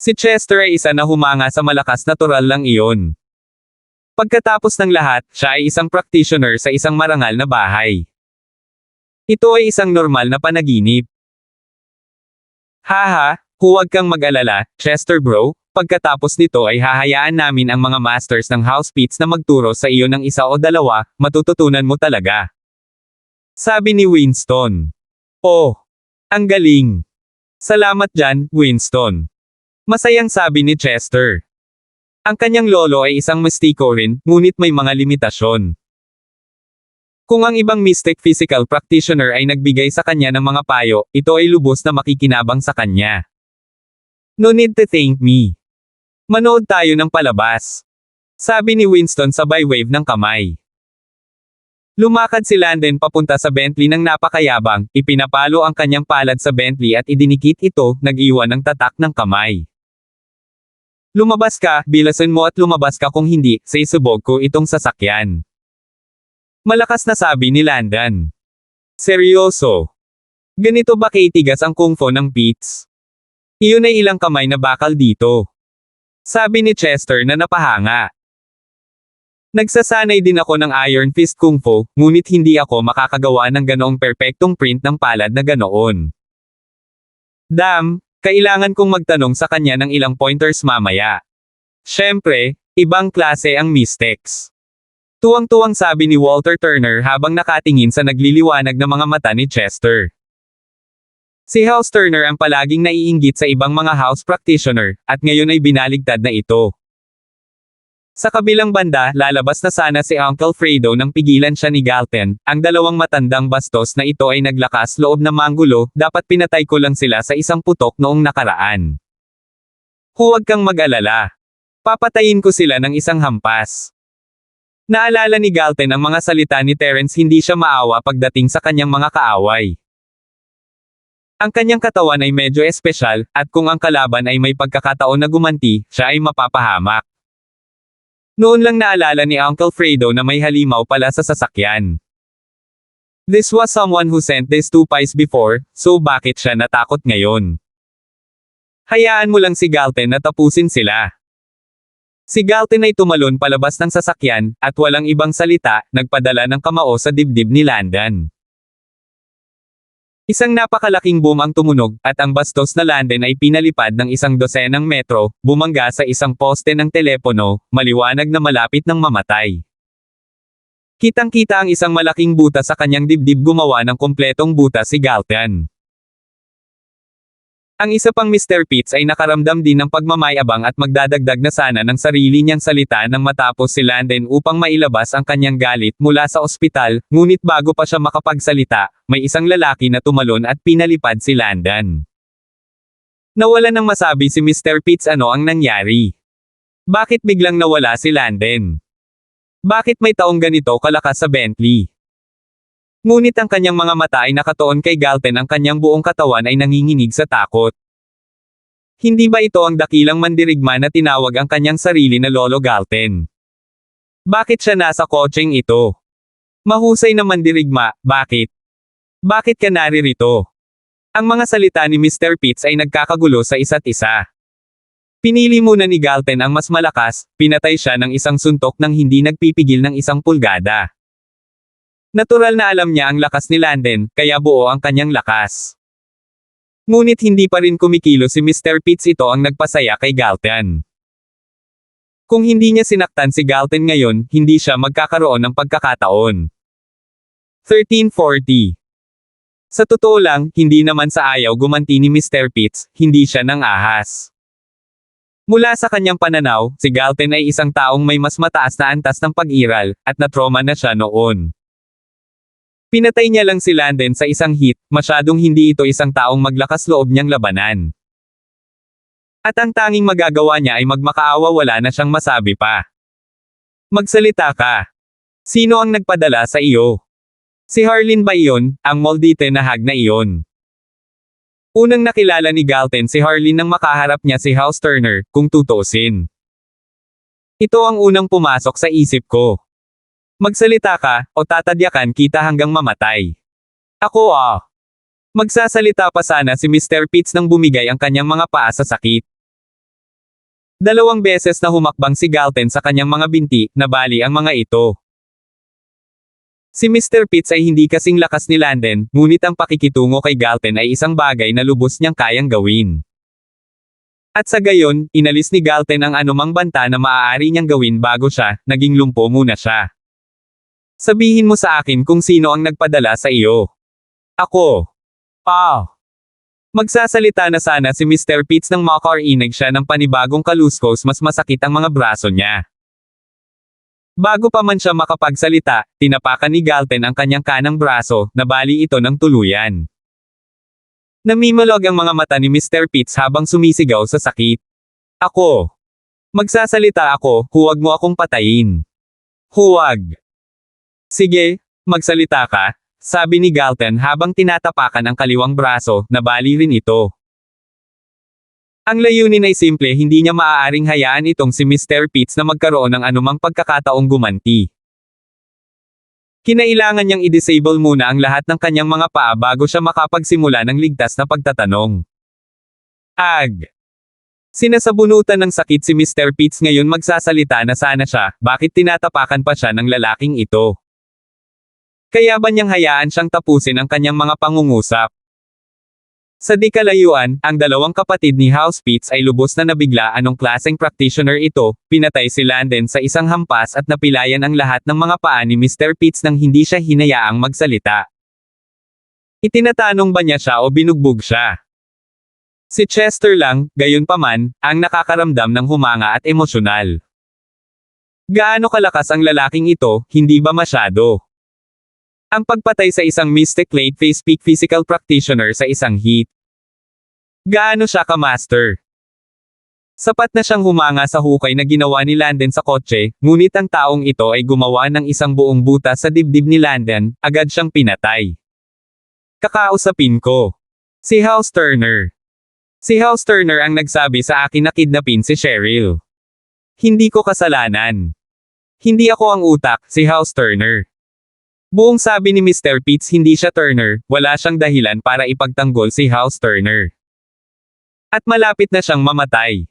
Si Chester ay isa na humanga sa malakas natural lang iyon. Pagkatapos ng lahat, siya ay isang practitioner sa isang marangal na bahay. Ito ay isang normal na panaginip. Haha, huwag kang mag-alala, Chester bro, pagkatapos nito ay hahayaan namin ang mga masters ng Housepits na magturo sa iyo ng isa o dalawa, matututunan mo talaga. Sabi ni Winston. Oh, ang galing. Salamat dyan, Winston. Masayang sabi ni Chester. Ang kanyang lolo ay isang mistiko rin, ngunit may mga limitasyon. Kung ang ibang mystic physical practitioner ay nagbigay sa kanya ng mga payo, ito ay lubos na makikinabang sa kanya. No need to thank me. Manood tayo ng palabas. Sabi ni Winston sabay wave ng kamay. Lumakad si Landon papunta sa Bentley ng napakayabang, ipinapalo ang kanyang palad sa Bentley at idinikit ito, nag-iwan ng tatak ng kamay. Lumabas ka, bilasan mo at lumabas ka kung hindi, sa isubog ko itong sasakyan. Malakas na sabi ni Landon. Seryoso. Ganito ba kaitigas ang kung fu ng Pitts? Iyon ay ilang kamay na bakal dito. Sabi ni Chester na napahanga. Nagsasanay din ako ng Iron Fist Kung Fu, ngunit hindi ako makakagawa ng ganoong perpektong print ng palad na ganoon. Damn, kailangan kong magtanong sa kanya ng ilang pointers mamaya. Siyempre, ibang klase ang mystics. Tuwang-tuwang sabi ni Walter Turner habang nakatingin sa nagliliwanag na mga mata ni Chester. Si House Turner ang palaging naiinggit sa ibang mga house practitioner, at ngayon ay binaligtad na ito. Sa kabilang banda, lalabas na sana si Uncle Fredo nang pigilan siya ni Galton. Ang dalawang matandang bastos na ito ay naglakas loob na manggulo, dapat pinatay ko lang sila sa isang putok noong nakaraan. Huwag kang mag-alala. Papatayin ko sila ng isang hampas. Naalala ni Galton ang mga salita ni Terence, hindi siya maawa pagdating sa kanyang mga kaaway. Ang kanyang katawan ay medyo espesyal, at kung ang kalaban ay may pagkakataon na gumanti, siya ay mapapahamak. Noon lang naalala ni Uncle Fredo na may halimaw pala sa sasakyan. This was someone who sent these two pies before, so bakit siya natakot ngayon? Hayaan mo lang si Galton na tapusin sila. Si Galton ay tumalon palabas ng sasakyan, at walang ibang salita, nagpadala ng kamao sa dibdib ni Landon. Isang napakalaking boom ang tumunog, at ang bastos na Landon ay pinalipad ng isang dosenang metro, bumangga sa isang poste ng telepono, maliwanag na malapit ng mamatay. Kitang-kita ang isang malaking buta sa kanyang dibdib, gumawa ng kompletong buta si Galton. Ang isa pang Mr. Pitts ay nakaramdam din ng pagmamayabang at magdadagdag na sana ng sarili niyang salita nang matapos si Landon upang mailabas ang kanyang galit mula sa ospital, ngunit bago pa siya makapagsalita, may isang lalaki na tumalon at pinalipad si Landon. Nawalan ng masabi si Mr. Pitts, ano ang nangyari? Bakit biglang nawala si Landon? Bakit may taong ganito kalakas sa Bentley? Ngunit ang kanyang mga mata ay nakatuon kay Galten, ang kanyang buong katawan ay nanginginig sa takot. Hindi ba ito ang dakilang mandirigma na tinawag ang kanyang sarili na Lolo Galten? Bakit siya nasa kotseng ito? Mahusay na mandirigma, bakit? Bakit ka naririto? Ang mga salita ni Mr. Pitts ay nagkakagulo sa isa't isa. Pinili muna ni Galten ang mas malakas, pinatay siya ng isang suntok nang hindi nagpipigil ng 1 pulgada. Natural na alam niya ang lakas ni Landen, kaya buo ang kanyang lakas. Ngunit hindi pa rin kumikilo si Mr. Pitts, ito ang nagpasaya kay Galten. Kung hindi niya sinaktan si Galten ngayon, hindi siya magkakaroon ng pagkakataon. 1340. Sa totoo lang, hindi naman sa ayaw gumanti ni Mr. Pitts, hindi siya nang ahas. Mula sa kanyang pananaw, si Galten ay isang taong may mas mataas na antas ng pag-iral, at na-trauma na siya noon. Pinatay niya lang si Landen sa isang hit, masyadong hindi ito isang taong maglakas loob niyang labanan. At ang tanging magagawa niya ay magmakaawa, wala na siyang masabi pa. Magsalita ka. Sino ang nagpadala sa iyo? Si Harleen ba iyon, ang moldite na hag na iyon? Unang nakilala ni Galten si Harleen nang makaharap niya si House Turner, kung tutuusin. Ito ang unang pumasok sa isip ko. Magsalita ka, o tatadyakan kita hanggang mamatay. Ako Magsasalita pa sana si Mr. Pitts nang bumigay ang kanyang mga paa sa sakit. 2 beses na humakbang si Galten sa kanyang mga binti, nabali ang mga ito. Si Mr. Pitts ay hindi kasing lakas ni Landen, ngunit ang pakikitungo kay Galten ay isang bagay na lubos niyang kayang gawin. At sa gayon, inalis ni Galten ang anumang banta na maaari niyang gawin bago siya, naging lumpo muna siya. Sabihin mo sa akin kung sino ang nagpadala sa iyo. Ako. Magsasalita na sana si Mr. Pitts nang makarinig siya ng panibagong kaluskos, mas masakit ang mga braso niya. Bago pa man siya makapagsalita, tinapakan ni Galten ang kanyang kanang braso, nabali ito ng tuluyan. Namimulog ang mga mata ni Mr. Pitts habang sumisigaw sa sakit. Ako. Magsasalita ako, huwag mo akong patayin. Huwag. Sige, magsalita ka, sabi ni Galten habang tinatapakan ang kaliwang braso, nabali rin ito. Ang layunin ay simple, hindi niya maaaring hayaan itong si Mr. Pitts na magkaroon ng anumang pagkakataong gumanti. Kinailangan niyang i-disable muna ang lahat ng kanyang mga paa bago siya makapagsimula ng ligtas na pagtatanong. Sinasabunutan ng sakit si Mr. Pitts ngayon, magsasalita na sana siya, bakit tinatapakan pa siya ng lalaking ito? Kaya ba niyang hayaan siyang tapusin ang kanyang mga pangungusap? Sa di kalayuan, ang 2 kapatid ni House Pitts ay lubos na nabigla. Anong klaseng practitioner ito? Pinatay si Landen sa isang hampas at napilayan ang lahat ng mga paa ni Mr. Pitts nang hindi siya hinayaang magsalita. Itinatanong ba niya siya o binugbog siya? Si Chester lang, gayunpaman, ang nakakaramdam ng humanga at emosyonal. Gaano kalakas ang lalaking ito, hindi ba masyado? Ang pagpatay sa isang Mystic Late Phase Peak Physical Practitioner sa isang hit. Gaano siya ka-master? Sapat na siyang humanga sa hukay na ginawa ni Landen sa kotse, ngunit ang taong ito ay gumawa ng isang buong butas sa dibdib ni Landen, agad siyang pinatay. Kakausapin ko. Si House Turner. Si House Turner ang nagsabi sa akin na kidnapin si Cheryl. Hindi ko kasalanan. Hindi ako ang utak, si House Turner. Buong sabi ni Mr. Pitts, hindi siya Turner, wala siyang dahilan para ipagtanggol si House Turner. At malapit na siyang mamatay.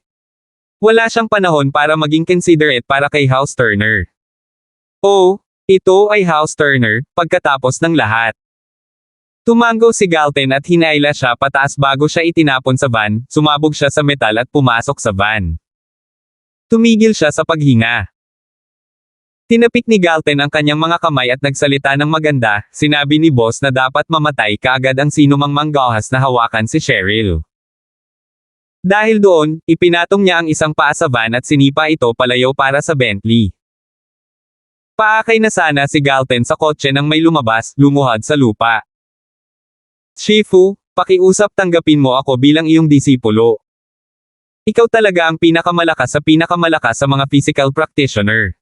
Wala siyang panahon para maging considerate para kay House Turner. Ito ay House Turner, pagkatapos ng lahat. Tumango si Galten at hinaila siya pataas bago siya itinapon sa van, sumabog siya sa metal at pumasok sa van. Tumigil siya sa paghinga. Tinapik ni Galten ang kanyang mga kamay at nagsalita ng maganda, sinabi ni boss na dapat mamatay kaagad ang sinumang manggahas na hawakan si Cheryl. Dahil doon, ipinatong niya ang isang paa sa van at sinipa ito palayo para sa Bentley. Paakay na sana si Galten sa kotse nang may lumabas, lumuhad sa lupa. Shifu, pakiusap, tanggapin mo ako bilang iyong disipulo. Ikaw talaga ang pinakamalakas sa mga physical practitioner.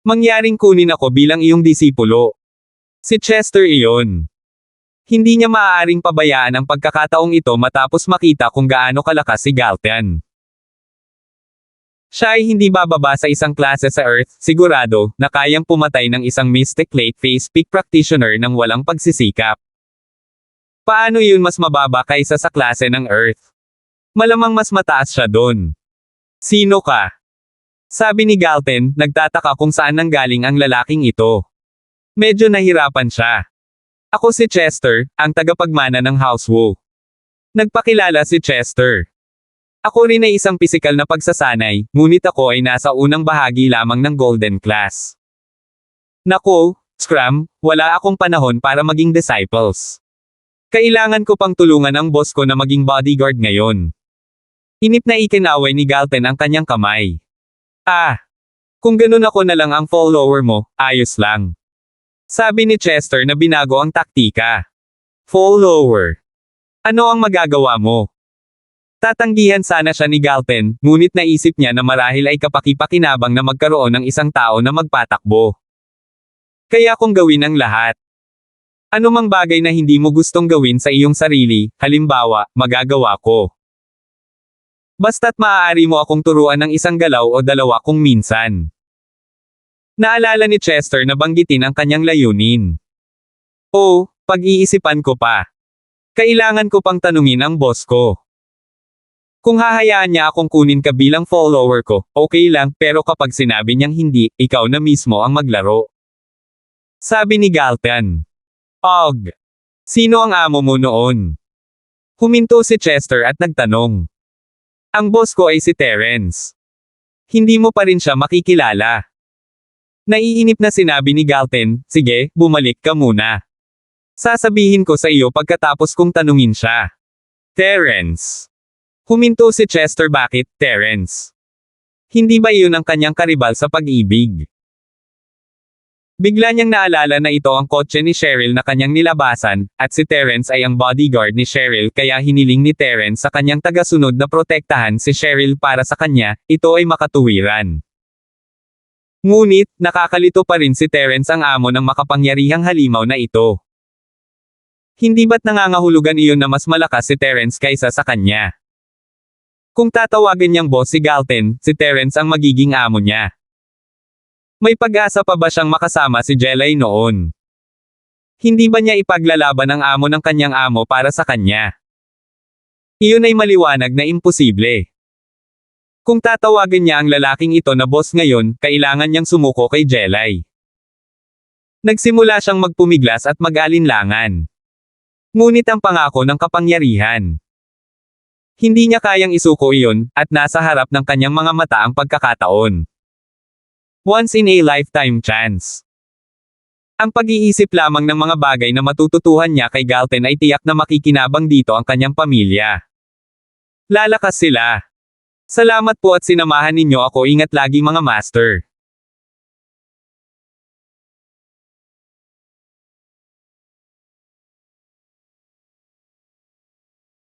Mangyaring kunin ako bilang iyong disipulo. Si Chester iyon. Hindi niya maaaring pabayaan ang pagkakataong ito matapos makita kung gaano kalakas si Galten. Siya ay hindi bababa sa isang klase sa Earth, sigurado, na kayang pumatay ng isang Mystic Late Phase Peak Practitioner ng walang pagsisikap. Paano yun mas mababa kaysa sa klase ng Earth? Malamang mas mataas siya doon. Sino ka? Sabi ni Galten, nagtataka kung saan nanggaling ang lalaking ito. Medyo nahirapan siya. Ako si Chester, ang tagapagmana ng House Wu. Nagpakilala si Chester. Ako rin ay isang pisikal na pagsasanay, ngunit ako ay nasa unang bahagi lamang ng Golden Class. Nako, Scrum, wala akong panahon para maging disciples. Kailangan ko pang tulungan ang boss ko na maging bodyguard ngayon. Inip na ikinaway ni Galten ang kanyang kamay. Kung ganun ako na lang ang follower mo, ayos lang. Sabi ni Chester na binago ang taktika. Follower. Ano ang magagawa mo? Tatanggihan sana siya ni Galten, ngunit naisip niya na marahil ay kapaki-pakinabang na magkaroon ng isang tao na magpatakbo. Kaya kung gawin ang lahat. Anumang bagay na hindi mo gustong gawin sa iyong sarili, halimbawa, magagawa ko. Basta't maaari mo akong turuan ng isang galaw o dalawa kung minsan. Naalala ni Chester na banggitin ang kanyang layunin. Pag-iisipan ko pa. Kailangan ko pang tanungin ang boss ko. Kung hahayaan niya akong kunin ka bilang follower ko, okay lang, pero kapag sinabi niyang hindi, ikaw na mismo ang maglaro. Sabi ni Galten. Sino ang amo mo noon? Huminto si Chester at nagtanong. Ang boss ko ay si Terence. Hindi mo pa rin siya makikilala. Naiinip na sinabi ni Galten, sige, bumalik ka muna. Sasabihin ko sa iyo pagkatapos kong tanungin siya. Terence. Huminto si Chester, bakit, Terence? Hindi ba iyon ang kanyang karibal sa pag-ibig? Bigla niyang naalala na ito ang kotse ni Cheryl na kanyang nilabasan, at si Terence ay ang bodyguard ni Cheryl kaya hiniling ni Terence sa kanyang tagasunod na protektahan si Cheryl para sa kanya, ito ay makatuwiran. Ngunit, nakakalito pa rin si Terence ang amo ng makapangyarihang halimaw na ito. Hindi ba't nangangahulugan iyon na mas malakas si Terence kaysa sa kanya? Kung tatawagin niyang boss si Galten, si Terence ang magiging amo niya. May pag-asa pa ba siyang makasama si Jelay noon? Hindi ba niya ipaglalaban ang amo ng kanyang amo para sa kanya? Iyon ay maliwanag na imposible. Kung tatawagin niya ang lalaking ito na boss ngayon, kailangan niyang sumuko kay Jelay. Nagsimula siyang magpumiglas at mag-alinlangan. Ngunit ang pangako ng kapangyarihan. Hindi niya kayang isuko iyon, at nasa harap ng kanyang mga mata ang pagkakataon. Once in a lifetime chance. Ang pag-iisip lamang ng mga bagay na matututuhan niya kay Galten ay tiyak na makikinabang dito ang kanyang pamilya. Lalakas sila. Salamat po at sinamahan ninyo ako, ingat lagi mga master.